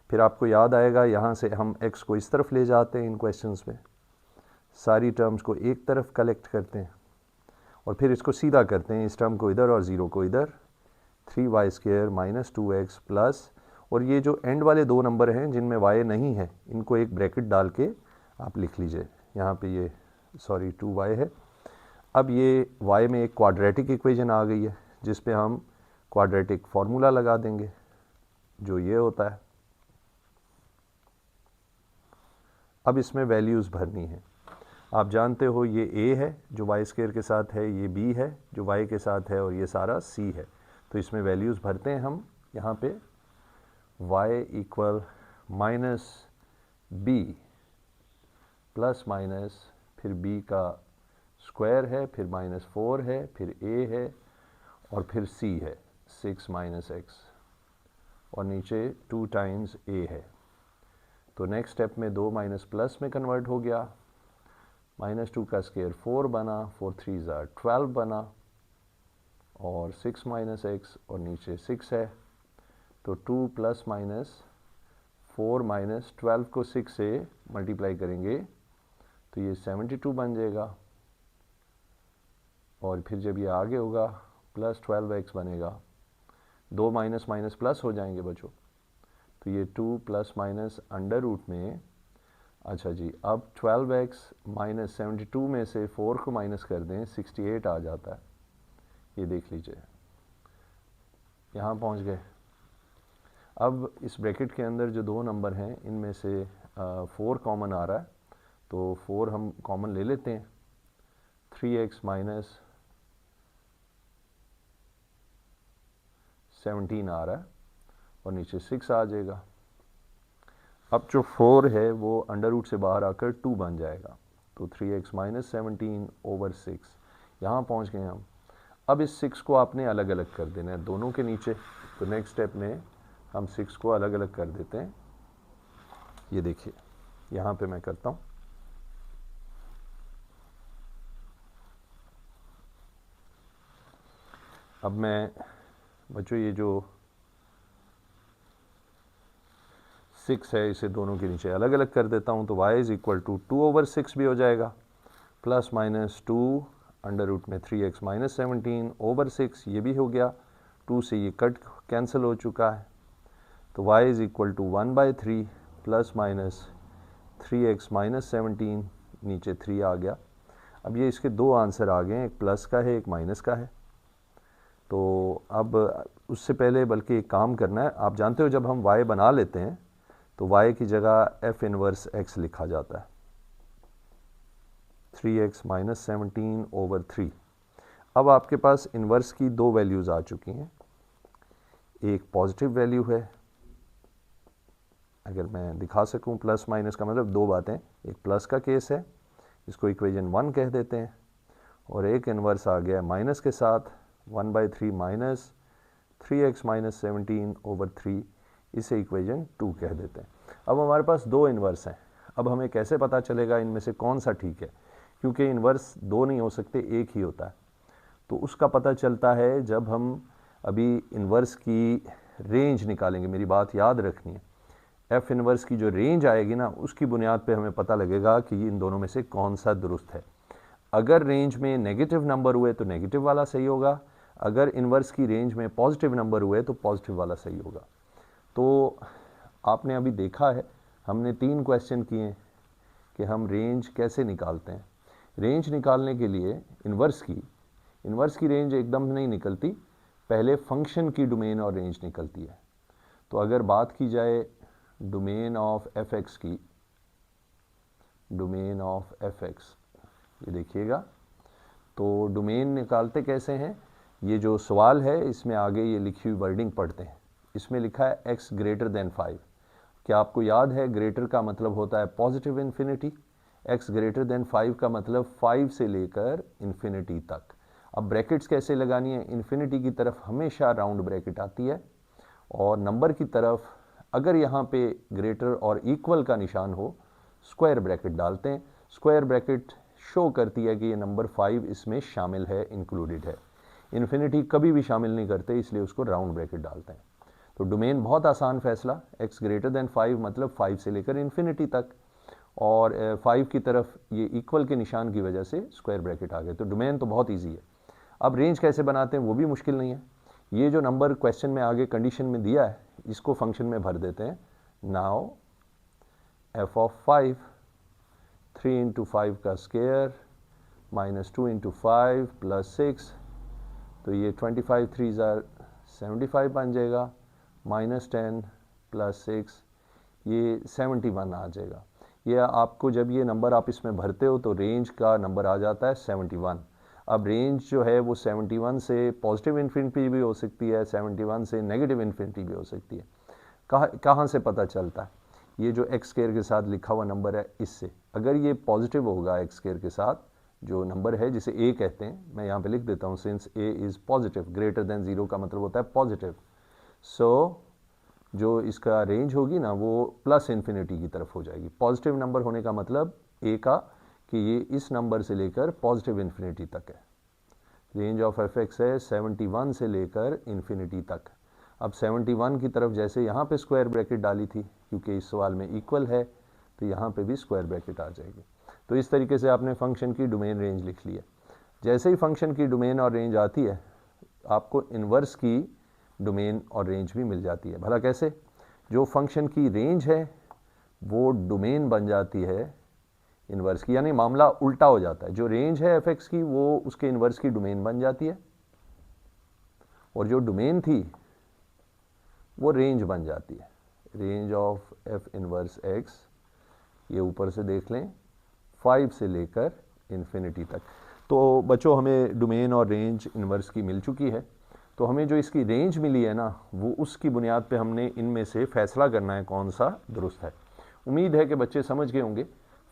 फिर आपको याद आएगा यहाँ से हम x को इस तरफ ले जाते हैं, इन क्वेश्चंस में सारी टर्म्स को एक तरफ कलेक्ट करते हैं और फिर इसको सीधा करते हैं, इस टर्म को इधर और ज़ीरो को इधर, 3y² माइनस 2x प्लस, और ये जो एंड वाले दो नंबर हैं जिनमें y नहीं है इनको एक ब्रैकेट डाल के आप लिख लीजिए। यहाँ पे ये 2y है। अब ये y में एक क्वाड्रेटिक इक्वेशन आ गई है जिस पे हम क्वाड्रेटिक फार्मूला लगा देंगे जो ये होता है। अब इसमें वैल्यूज़ भरनी है। आप जानते हो ये a है जो y² के साथ है, ये b है जो y के साथ है और ये सारा c है। तो इसमें वैल्यूज़ भरते हैं हम। यहाँ पे y equal minus B plus minus फिर b का स्क्वायर है, फिर -4 है, फिर a है और फिर c है 6 माइनस x और नीचे 2 टाइम्स a है। तो नेक्स्ट स्टेप में 2 माइनस प्लस में कन्वर्ट हो गया, -2 का स्क्वायर 4 बना, 4 3 ज़ा 12 बना और 6 माइनस x और नीचे 6 है। तो 2 प्लस माइनस 4 माइनस 12 को 6 से मल्टीप्लाई करेंगे तो ये 72 बन जाएगा और फिर जब ये आगे होगा प्लस 12x बनेगा। 2 माइनस माइनस प्लस हो जाएंगे बच्चों, तो ये 2 प्लस माइनस अंडर रूट में, अच्छा जी, अब 12x माइनस 72 में से 4 को माइनस कर दें 68 आ जाता है। ये देख लीजिए यहाँ पहुँच गए। अब इस ब्रैकेट के अंदर जो दो नंबर हैं इनमें से 4 कॉमन आ रहा है, तो 4 हम कॉमन ले लेते हैं। 3x माइनस 17 आ रहा है और नीचे 6 आ जाएगा। अब जो 4 है वो अंडर रूट से बाहर आकर 2 बन जाएगा, तो 3x माइनस 17 ओवर 6 यहाँ पहुँच गए हम। अब इस 6 को आपने अलग अलग कर देना है दोनों के नीचे। तो नेक्स्ट स्टेप में हम 6 को अलग अलग कर देते हैं। ये देखिए यहाँ पे मैं करता हूँ। अब मैं बच्चों ये जो 6 है, इसे दोनों के नीचे अलग अलग कर देता हूँ, तो y इज इक्वल टू 2/6 भी हो जाएगा, प्लस माइनस 2 अंडर रूट में 3x माइनस 17/6, ये भी हो गया, 2 से ये कट कैंसिल हो चुका है, तो y is equal to 1/3 plus minus 3x minus 17, नीचे 3 आ गया। अब ये इसके दो आंसर आ गए हैं, एक प्लस का है एक माइनस का है। तो अब उससे पहले बल्कि एक काम करना है, आप जानते हो जब हम y बना लेते हैं तो y की जगह f इनवर्स x लिखा जाता है, 3x माइनस 17/3। अब आपके पास इनवर्स की दो वैल्यूज़ आ चुकी हैं, एक पॉजिटिव वैल्यू है, अगर मैं दिखा सकूं, प्लस माइनस का मतलब दो बातें, एक प्लस का केस है, इसको इक्वेशन 1 कह देते हैं, और एक इनवर्स आ गया माइनस के साथ, 1/3 माइनस 3x माइनस 17/3, इसे इक्वेशन 2 कह देते हैं। अब हमारे पास दो इनवर्स हैं, अब हमें कैसे पता चलेगा इनमें से कौन सा ठीक है, क्योंकि इनवर्स दो नहीं हो सकते, एक ही होता है। तो उसका पता चलता है जब हम अभी इनवर्स की रेंज निकालेंगे, मेरी बात याद रखनी है, एफ इनवर्स की जो रेंज आएगी ना, उसकी बुनियाद पे हमें पता लगेगा कि इन दोनों में से कौन सा दुरुस्त है। अगर रेंज में नेगेटिव नंबर हुए तो नेगेटिव वाला सही होगा, अगर इनवर्स की रेंज में पॉजिटिव नंबर हुए तो पॉजिटिव वाला सही होगा। तो आपने अभी देखा है, हमने 3 क्वेश्चन किए कि हम रेंज कैसे निकालते हैं। रेंज निकालने के लिए इनवर्स की रेंज एकदम नहीं निकलती, पहले फंक्शन की डोमेन और रेंज निकलती है। तो अगर बात की जाए डोमेन ऑफ एफ एक्स की, डोमेन ऑफ एफ एक्स, ये देखिएगा, तो डोमेन निकालते कैसे हैं, ये जो सवाल है इसमें आगे ये लिखी हुई वर्डिंग पढ़ते हैं। इसमें लिखा है x ग्रेटर देन 5। क्या आपको याद है ग्रेटर का मतलब होता है positive infinity, x greater then 5 का मतलब 5 से लेकर इन्फिनिटी तक। अब ब्रैकेट्स कैसे लगानी है, इन्फिनिटी की तरफ हमेशा राउंड ब्रैकेट आती है, और नंबर की तरफ अगर यहाँ पे ग्रेटर और इक्वल का निशान हो स्क्वायर ब्रैकेट डालते हैं। स्क्वायर ब्रैकेट शो करती है कि ये नंबर 5 इसमें शामिल है, इंक्लूडेड है। इन्फिनिटी कभी भी शामिल नहीं करते, इसलिए उसको राउंड ब्रैकेट डालते हैं। तो डोमेन बहुत आसान फैसला, x ग्रेटर देन 5 मतलब 5 से लेकर इन्फिनिटी तक, और 5 की तरफ ये इक्वल के निशान की वजह से स्क्वायर ब्रैकेट आ गए। तो डोमेन तो बहुत ईजी है। अब रेंज कैसे बनाते हैं वो भी मुश्किल नहीं है। ये जो नंबर क्वेश्चन में आगे कंडीशन में दिया है, इसको फंक्शन में भर देते हैं। नाउ f ऑफ 5, 3 इंटू 5 का स्क्वायर माइनस 2 इंटू 5 प्लस 6, तो ये 25 3 ज़ार 75 बन जाएगा, माइनस 10 प्लस 6, ये 71 आ जाएगा। ये आपको जब ये नंबर आप इसमें भरते हो तो रेंज का नंबर आ जाता है 71। अब रेंज जो है वो 71 से पॉजिटिव इन्फिनिटी भी हो सकती है, 71 से नेगेटिव इन्फिनिटी भी हो सकती है। कहाँ से पता चलता है, ये जो एक्स स्क्वायर के साथ लिखा हुआ नंबर है इससे, अगर ये पॉजिटिव होगा एक्स स्क्वायर के साथ जो नंबर है जिसे a कहते हैं, मैं यहाँ पे लिख देता हूँ, since a is positive, greater than 0 का मतलब होता है पॉजिटिव, सो जो इसका रेंज होगी ना वो प्लस इन्फिनिटी की तरफ हो जाएगी। पॉजिटिव नंबर होने का मतलब a का कि ये इस नंबर से लेकर पॉजिटिव इन्फिनिटी तक है। रेंज ऑफ एफ एक्स है 71 से लेकर इन्फिनिटी तक। अब 71 की तरफ जैसे यहाँ पे स्क्वायर ब्रैकेट डाली थी, क्योंकि इस सवाल में इक्वल है, तो यहाँ पे भी स्क्वायर ब्रैकेट आ जाएगी। तो इस तरीके से आपने फंक्शन की डोमेन रेंज लिख लिया। जैसे ही फंक्शन की डोमेन और रेंज आती है, आपको इन्वर्स की डोमेन और रेंज भी मिल जाती है। भला कैसे, जो फंक्शन की रेंज है वो डोमेन बन जाती है इन्वर्स की, यानी मामला उल्टा हो जाता है। जो रेंज है एफ एक्स की वो उसके इन्वर्स की डोमेन बन जाती है, और जो डोमेन थी वो रेंज बन जाती है। Range of F inverse x, ये ऊपर से देख लें, 5 से लेकर इन्फिनिटी तक। तो बच्चों हमें डोमेन और रेंज इनवर्स की मिल चुकी है। तो हमें जो इसकी रेंज मिली है ना, वो उसकी बुनियाद पे हमने इनमें से फैसला करना है कौन सा दुरुस्त है। उम्मीद है कि बच्चे समझ गए होंगे।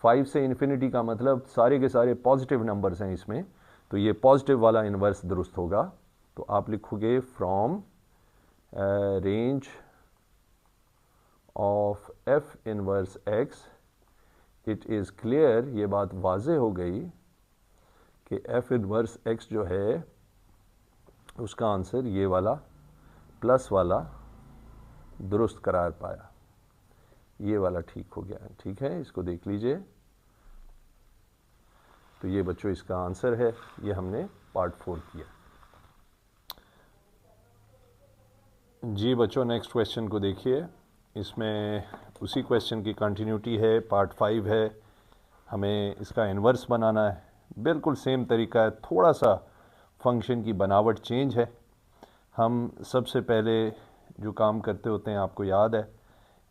5 से इन्फिनिटी का मतलब सारे के सारे पॉजिटिव नंबर्स हैं इसमें, तो ये पॉजिटिव वाला इन्वर्स दुरुस्त होगा। तो आप लिखोगे from range of F inverse x, it is clear, ये बात वाजे हो गई कि एफ इनवर्स एक्स जो है उसका आंसर ये वाला प्लस वाला दुरुस्त करार पाया। ये वाला ठीक हो गया, ठीक है, इसको देख लीजिए। तो ये बच्चों इसका आंसर है, ये हमने पार्ट 4 किया। जी बच्चों नेक्स्ट क्वेश्चन को देखिए, इसमें उसी क्वेश्चन की कंटिन्यूटी है, पार्ट 5 है। हमें इसका इन्वर्स बनाना है, बिल्कुल सेम तरीका है, थोड़ा सा फंक्शन की बनावट चेंज है। हम सबसे पहले जो काम करते होते हैं आपको याद है,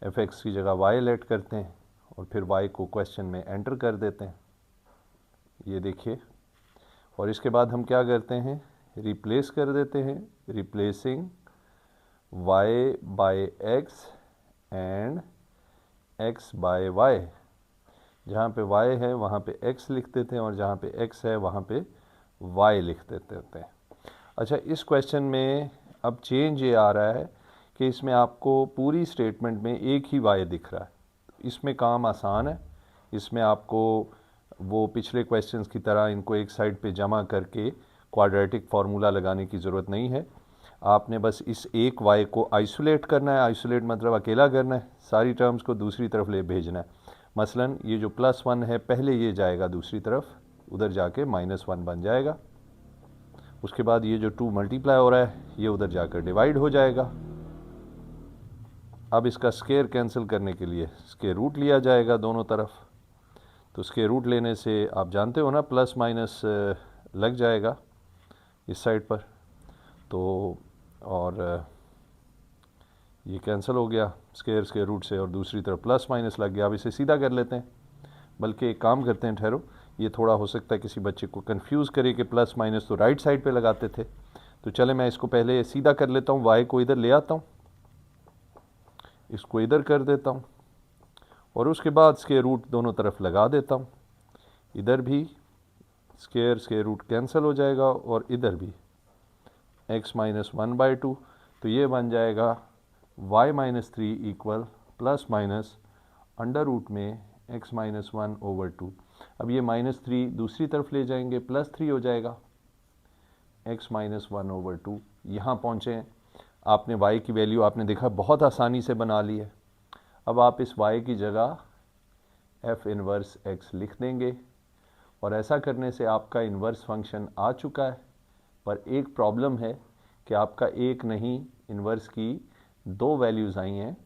एफ एक्स की जगह वाई लेट करते हैं और फिर वाई को क्वेश्चन में एंटर कर देते हैं, ये देखिए। और इसके बाद हम क्या करते हैं, रिप्लेस कर देते हैं, replacing y by x and x by y। जहाँ पे y है वहाँ पे x लिख देते हैं और जहाँ पे x है वहाँ पे y लिख देते होते हैं। अच्छा, इस क्वेश्चन में अब चेंज ये आ रहा है कि इसमें आपको पूरी स्टेटमेंट में एक ही y दिख रहा है। इसमें काम आसान है, इसमें आपको वो पिछले क्वेश्चंस की तरह इनको एक साइड पे जमा करके क्वाड्रेटिक फार्मूला लगाने की ज़रूरत नहीं है। आपने बस इस एक y को आइसोलेट करना है, आइसोलेट मतलब अकेला करना है, सारी टर्म्स को दूसरी तरफ ले भेजना है। मसलन ये जो +1 है पहले ये जाएगा दूसरी तरफ, उधर जाके -1 बन जाएगा। उसके बाद ये जो 2 मल्टीप्लाई हो रहा है ये उधर जाकर डिवाइड हो जाएगा। अब इसका स्क्वायर कैंसिल करने के लिए स्क्वायर रूट लिया जाएगा दोनों तरफ। तो स्क्वायर रूट लेने से आप जानते हो ना, प्लस माइनस लग जाएगा इस साइड पर, तो और ये कैंसिल हो गया स्क्वायर रूट से और दूसरी तरफ प्लस माइनस लग गया। अब इसे सीधा कर लेते हैं, बल्कि एक काम करते हैं, ठहरो, ये थोड़ा हो सकता है किसी बच्चे को कंफ्यूज करे कि प्लस माइनस तो राइट साइड पे लगाते थे। तो चले मैं इसको पहले सीधा कर लेता हूँ, वाई को इधर ले आता हूँ, इसको इधर कर देता हूँ और उसके बाद स्क्वायर रूट दोनों तरफ लगा देता हूँ। इधर भी स्क्वायर रूट कैंसिल हो जाएगा और इधर भी x माइनस 1/2, तो ये बन जाएगा y minus 3 equal plus minus under root में x माइनस 1/2। अब ये -3 दूसरी तरफ ले जाएंगे, +3 हो जाएगा, x माइनस 1/2। यहाँ पहुँचे, आपने y की वैल्यू आपने देखा बहुत आसानी से बना ली है। अब आप इस y की जगह f इनवर्स x लिख देंगे और ऐसा करने से आपका इन्वर्स फंक्शन आ चुका है। पर एक प्रॉब्लम है कि आपका एक नहीं, इन्वर्स की दो वैल्यूज़ आई हैं,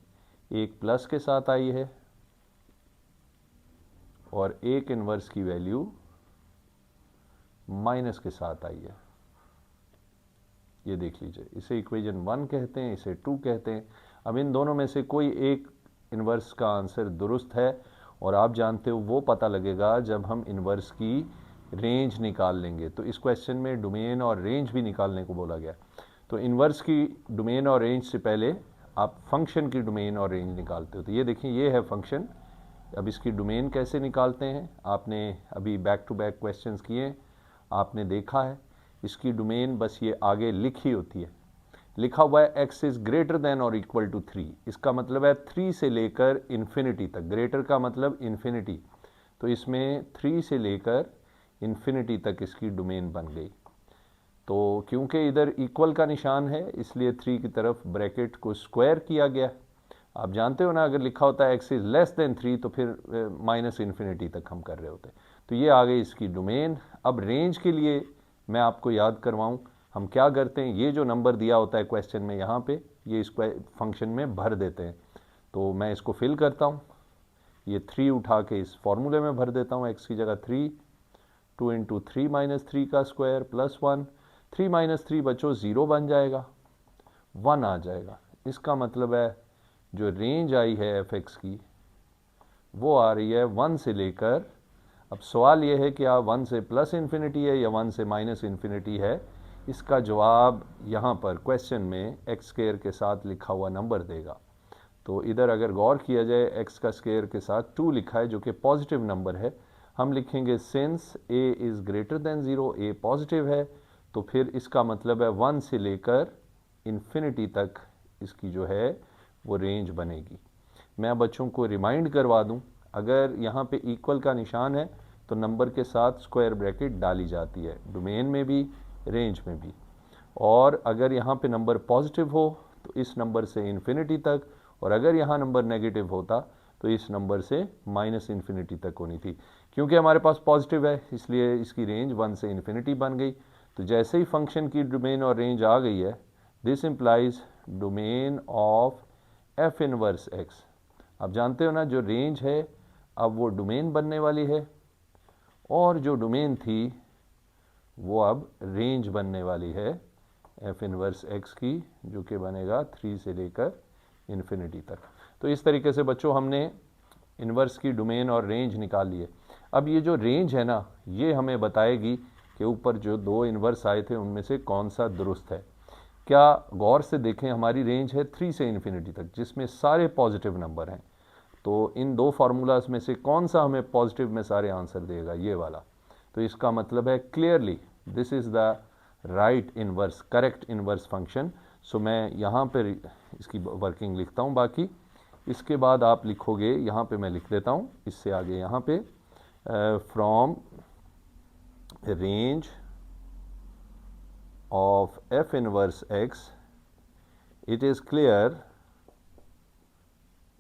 एक प्लस के साथ आई है और एक इन्वर्स की वैल्यू माइनस के साथ आई है। ये देख लीजिए, इसे इक्वेशन 1 कहते हैं, इसे 2 कहते हैं। अब इन दोनों में से कोई एक इन्वर्स का आंसर दुरुस्त है और आप जानते हो वो पता लगेगा जब हम इन्वर्स की रेंज निकाल लेंगे। तो इस क्वेश्चन में डोमेन और रेंज भी निकालने को बोला गया। तो इन्वर्स की डोमेन और रेंज से पहले आप फंक्शन की डोमेन और रेंज निकालते हो। तो ये देखिए, ये है फंक्शन। अब इसकी डोमेन कैसे निकालते हैं, आपने अभी बैक टू बैक क्वेश्चंस किए, आपने देखा है। इसकी डोमेन बस ये आगे लिखी होती है, लिखा हुआ है x इज ग्रेटर देन और इक्वल टू 3। इसका मतलब है 3 से लेकर इन्फिनिटी तक, ग्रेटर का मतलब इन्फिनिटी, तो इसमें 3 से लेकर इन्फिनिटी तक इसकी डोमेन बन गई। तो क्योंकि इधर इक्वल का निशान है इसलिए 3 की तरफ ब्रैकेट को स्क्वायर किया गया। आप जानते हो ना, अगर लिखा होता है x इज लेस देन 3 तो फिर माइनस इन्फिनिटी तक हम कर रहे होते। तो ये आ गई इसकी डोमेन। अब रेंज के लिए मैं आपको याद करवाऊं, हम क्या करते हैं, ये जो नंबर दिया होता है क्वेश्चन में यहाँ पे, ये इसको फंक्शन में भर देते हैं। तो मैं इसको फिल करता हूँ, ये 3 उठा के इस फॉर्मूले में भर देता हूँ, x की जगह 3, 2 इंटू 3 माइनस 3 का स्क्वायर प्लस 1, 3 माइनस 3 बच्चों 0 बन जाएगा, 1 आ जाएगा। इसका मतलब है जो रेंज आई है एफ एक्स की वो आ रही है 1 से लेकर, अब सवाल ये है कि आप 1 से प्लस इन्फिनिटी है या 1 से माइनस इन्फिनिटी है। इसका जवाब यहाँ पर क्वेश्चन में एक्स स्क्वायर के साथ लिखा हुआ नंबर देगा। तो इधर अगर गौर किया जाए, एक्स का स्क्वायर के साथ 2 लिखा है जो कि पॉजिटिव नंबर है, हम लिखेंगे since a is greater than 0, a positive है, तो फिर इसका मतलब है 1 से लेकर इन्फिनिटी तक इसकी जो है वो रेंज बनेगी। मैं बच्चों को रिमाइंड करवा दूं, अगर यहाँ पे इक्वल का निशान है तो नंबर के साथ स्क्वायर ब्रैकेट डाली जाती है, डोमेन में भी रेंज में भी। और अगर यहाँ पे नंबर पॉजिटिव हो तो इस नंबर से इन्फिनिटी तक, और अगर यहाँ नंबर नेगेटिव होता तो इस नंबर से माइनस इन्फिनिटी तक होनी थी। क्योंकि हमारे पास पॉजिटिव है इसलिए इसकी रेंज 1 से इन्फिनिटी बन गई। तो जैसे ही फंक्शन की डोमेन और रेंज आ गई है, this implies domain of F inverse x. आप जानते हो ना, जो रेंज है अब वो डोमेन बनने वाली है, और जो डोमेन थी वो अब रेंज बनने वाली है एफ इनवर्स एक्स की, जो कि बनेगा 3 से लेकर इन्फिनिटी तक। तो इस तरीके से बच्चों हमने इन्वर्स की डोमेन और रेंज निकाल लिए। अब ये जो रेंज है ना, ये हमें बताएगी कि ऊपर जो दो इन्वर्स आए थे उनमें से कौन सा दुरुस्त है। क्या गौर से देखें, हमारी रेंज है 3 से इन्फिनिटी तक, जिसमें सारे पॉजिटिव नंबर हैं। तो इन दो फार्मूलाज में से कौन सा हमें पॉजिटिव में सारे आंसर देगा, ये वाला। तो इसका मतलब है clearly this is the right inverse, correct inverse function. So मैं यहाँ पर इसकी वर्किंग लिखता हूँ, बाकी इसके बाद आप लिखोगे, यहाँ पे मैं लिख देता हूँ, इससे आगे यहाँ पे from range of F inverse x it is clear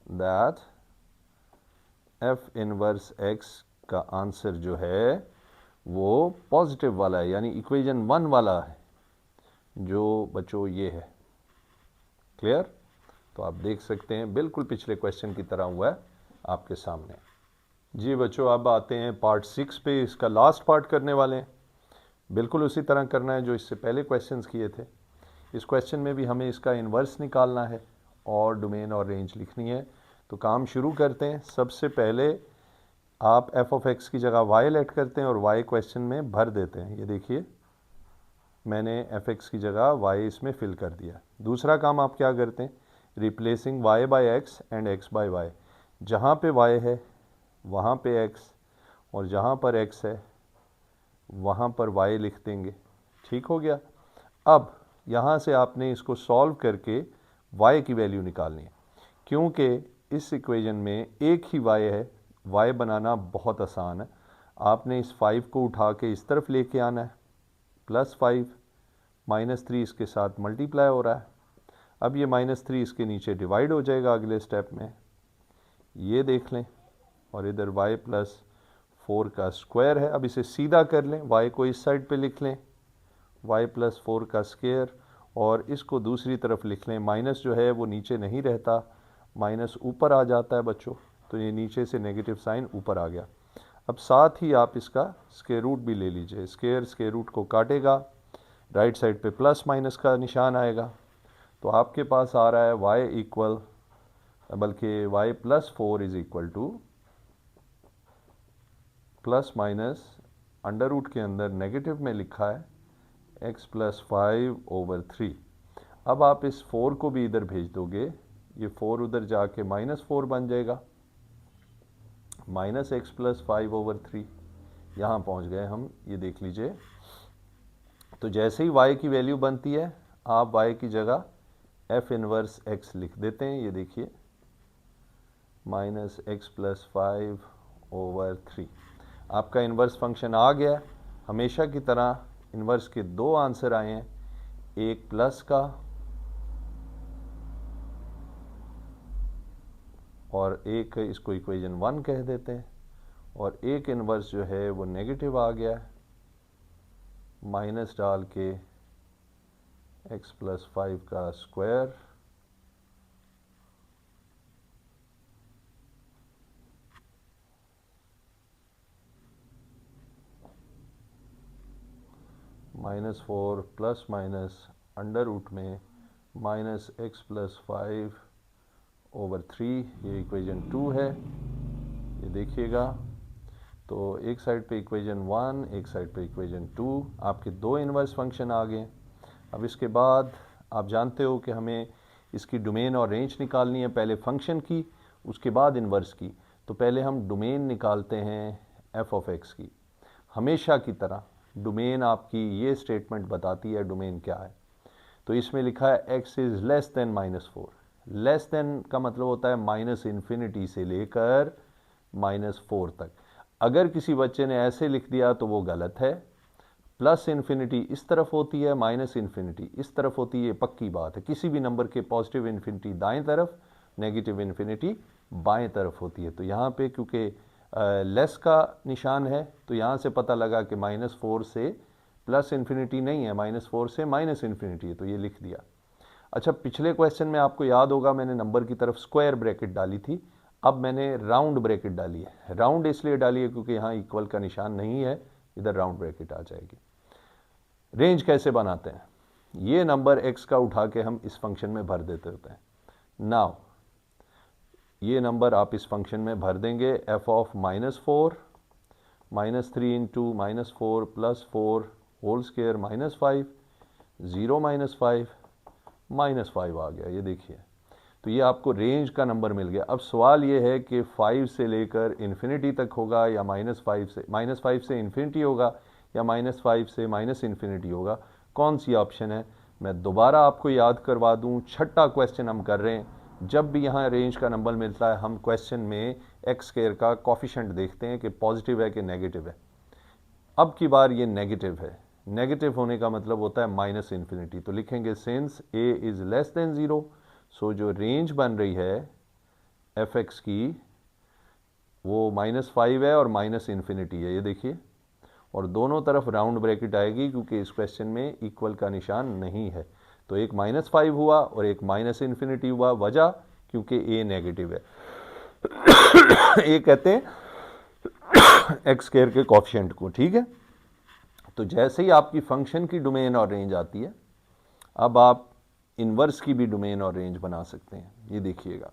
that F inverse x का आंसर जो है वो पॉजिटिव वाला है, यानी इक्वेशन 1 वाला है, जो बच्चों ये है। क्लियर? तो आप देख सकते हैं बिल्कुल पिछले क्वेश्चन की तरह हुआ है आपके सामने। जी बच्चों, अब आते हैं पार्ट 6 पे, इसका लास्ट पार्ट करने वाले हैं। बिल्कुल उसी तरह करना है जो इससे पहले क्वेश्चंस किए थे। इस क्वेश्चन में भी हमें इसका इन्वर्स निकालना है और डोमेन और रेंज लिखनी है। तो काम शुरू करते हैं। सबसे पहले आप एफ ऑफ एक्स की जगह वाई लेट करते हैं और वाई क्वेश्चन में भर देते हैं। ये देखिए, मैंने एफ एक्स की जगह वाई इसमें फिल कर दिया। दूसरा काम आप क्या करते हैं, replacing y by x and x by y. जहाँ पे वाई है वहाँ पे एक्स, और जहाँ पर एक्स है वहाँ पर वाई लिख देंगे। ठीक हो गया। अब यहाँ से आपने इसको सॉल्व करके वाई की वैल्यू निकालनी है। क्योंकि इस इक्वेशन में एक ही वाई है, वाई बनाना बहुत आसान है। आपने इस 5 को उठा के इस तरफ लेके आना है, +5 -3 इसके साथ मल्टीप्लाई हो रहा है। अब ये -3 इसके नीचे डिवाइड हो जाएगा अगले स्टेप में, ये देख लें, और इधर y +4 का स्क्वायर है। अब इसे सीधा कर लें, y को इस साइड पे लिख लें, y +4 का स्क्वायर, और इसको दूसरी तरफ लिख लें। माइनस जो है वो नीचे नहीं रहता, माइनस ऊपर आ जाता है बच्चों, तो ये नीचे से नेगेटिव साइन ऊपर आ गया। अब साथ ही आप इसका स्क्वायर रूट भी ले लीजिए। स्क्वायर रूट को काटेगा, राइट साइड पे प्लस माइनस का निशान आएगा। तो आपके पास आ रहा है y इक्वल, बल्कि y +4 is equal to plus minus under root के अंदर नेगेटिव में लिखा है x +5/3। अब आप इस 4 को भी इधर भेज दोगे, ये 4 उधर जाके -4 बन जाएगा, -x +5/3। यहाँ पहुँच गए हम, ये देख लीजिए। तो जैसे ही y की वैल्यू बनती है, आप y की जगह f इनवर्स x लिख देते हैं। ये देखिए, -x +5/3 आपका इन्वर्स फंक्शन आ गया। हमेशा की तरह इन्वर्स के दो आंसर आए हैं, एक प्लस का और एक, इसको इक्वेशन 1 कह देते हैं, और एक इन्वर्स जो है वो नेगेटिव आ गया, माइनस डाल के x +5 का square -4 plus minus under root में -x +5/3, ये इक्वेशन 2 है, ये देखिएगा। तो एक साइड पे इक्वेशन 1, एक साइड पे इक्वेशन 2, आपके दो इन्वर्स फंक्शन आ गए। अब इसके बाद आप जानते हो कि हमें इसकी डोमेन और रेंज निकालनी है, पहले फंक्शन की उसके बाद इन्वर्स की। तो पहले हम डोमेन निकालते हैं एफ ऑफ एक्स की। हमेशा की तरह डोमेन आपकी ये स्टेटमेंट बताती है डोमेन क्या है। तो इसमें लिखा है x is less than -4। Less than का मतलब होता है -∞ से लेकर -4 तक। अगर किसी बच्चे ने ऐसे लिख दिया तो वो गलत है। +∞ इस तरफ होती है, -∞ इस तरफ होती है, पक्की बात है। किसी भी नंबर के पॉजिटिव इन्फिनिटी दाएं तरफ नेगेटिव इन्फिनिटी बाएं तरफ होती है। तो यहाँ पे क्योंकि लेस का निशान है तो यहाँ से पता लगा कि -4 से प्लस इन्फिनिटी नहीं है, -4 से माइनस इन्फिनिटी है, तो ये लिख दिया। अच्छा, पिछले क्वेश्चन में आपको याद होगा मैंने नंबर की तरफ स्क्वायर ब्रैकेट डाली थी, अब मैंने राउंड ब्रैकेट डाली है। राउंड इसलिए डाली है क्योंकि यहाँ इक्वल का निशान नहीं है, इधर राउंड ब्रैकेट आ जाएगी। रेंज कैसे बनाते हैं? ये नंबर x का उठा के हम इस फंक्शन में भर देते होते हैं। नाउ ये नंबर आप इस फंक्शन में भर देंगे, f of -4 -3 into -4 + 4 whole square -5 0 -5 -5 आ गया, ये देखिए। तो ये आपको रेंज का नंबर मिल गया। अब सवाल ये है कि 5 से लेकर इन्फिनिटी तक होगा या -5 से इन्फिनिटी होगा या -5 से माइनस इन्फिनिटी होगा, कौन सी ऑप्शन है? मैं दोबारा आपको याद करवा दूं, छठा क्वेश्चन हम कर रहे हैं। जब भी यहाँ रेंज का नंबर मिलता है हम क्वेश्चन में एक्स स्क्वायर का कोफिशिएंट देखते हैं कि पॉजिटिव है कि नेगेटिव है। अब की बार ये नेगेटिव है, नेगेटिव होने का मतलब होता है माइनस इन्फिनिटी। तो लिखेंगे since a is less than 0, सो जो रेंज बन रही है एफ एक्स की वो -5 है और माइनस इन्फिनिटी है, ये देखिए। और दोनों तरफ राउंड ब्रैकेट आएगी क्योंकि इस क्वेश्चन में इक्वल का निशान नहीं है। तो एक -5 हुआ और एक माइनस इन्फिनिटी हुआ, वजह क्योंकि a नेगेटिव है। ये कहते हैं एक्स स्क्वायर के कोफिशिएंट को, ठीक है। तो जैसे ही आपकी फंक्शन की डोमेन और रेंज आती है, अब आप इनवर्स की भी डोमेन और रेंज बना सकते हैं, ये देखिएगा।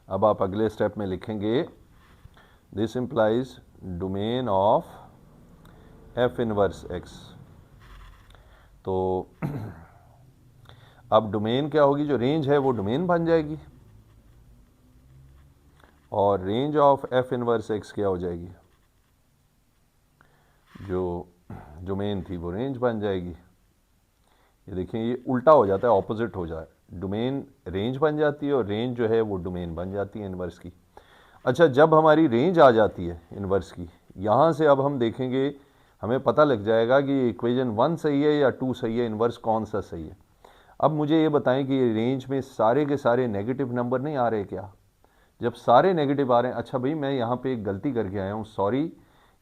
अब आप अगले स्टेप में लिखेंगे this implies domain of f inverse x। तो अब डोमेन क्या होगी? जो रेंज है वो डोमेन बन जाएगी और range of f inverse x क्या हो जाएगी? जो डोमेन थी वो रेंज बन जाएगी। ये देखिए, ये उल्टा हो जाता है, ऑपोजिट हो जाए। डोमेन रेंज बन जाती है और रेंज जो है वो डोमेन बन जाती है इनवर्स की। अच्छा, जब हमारी रेंज आ जाती है इनवर्स की, यहाँ से अब हम देखेंगे, हमें पता लग जाएगा कि इक्वेशन 1 सही है या 2 सही है, इनवर्स कौन सा सही है। अब मुझे ये बताएं कि ये रेंज में सारे के सारे नेगेटिव नंबर नहीं आ रहे क्या? जब सारे नेगेटिव आ रहे हैं, अच्छा भाई मैं यहाँ पे एक गलती करके आया हूँ, सॉरी,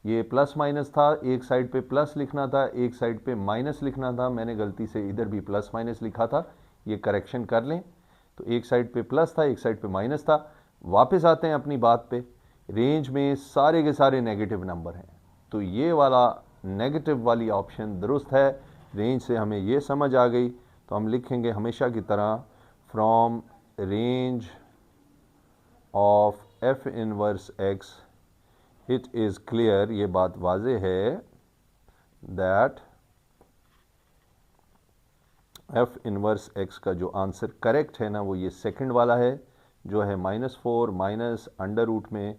ये प्लस माइनस था, एक साइड पे प्लस लिखना था, एक साइड पे माइनस लिखना था, मैंने गलती से इधर भी प्लस माइनस लिखा था, ये करेक्शन कर लें। तो एक साइड पे प्लस था, एक साइड पे माइनस था। वापस आते हैं अपनी बात पे, रेंज में सारे के सारे नेगेटिव नंबर हैं, तो ये वाला नेगेटिव वाली ऑप्शन दुरुस्त है। रेंज से हमें ये समझ आ गई, तो हम लिखेंगे हमेशा की तरह from range of f inverse x it is clear, ये बात वाजे है दैट f इनवर्स x का जो आंसर करेक्ट है ना, वो ये सेकंड वाला है, जो है -4 माइनस अंडर रूट में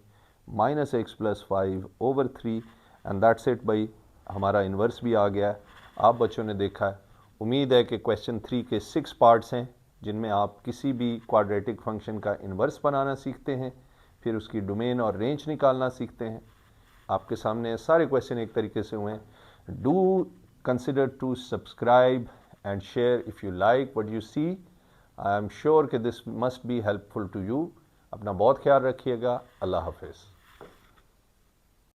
-x + 5/3 एंड दैट्स इट भाई, हमारा इन्वर्स भी आ गया है। आप बच्चों ने देखा है, उम्मीद है कि क्वेश्चन 3 के 6 पार्ट्स हैं जिनमें आप किसी भी क्वाड्रेटिक फंक्शन का इन्वर्स बनाना सीखते हैं, फिर उसकी डोमेन और रेंज निकालना सीखते हैं। आपके सामने सारे क्वेश्चन एक तरीके से हुए हैं। Do consider to subscribe and share if you like what you see. I am sure कि this must be helpful to you. अपना बहुत ख्याल रखिएगा। अल्लाह हाफिज़।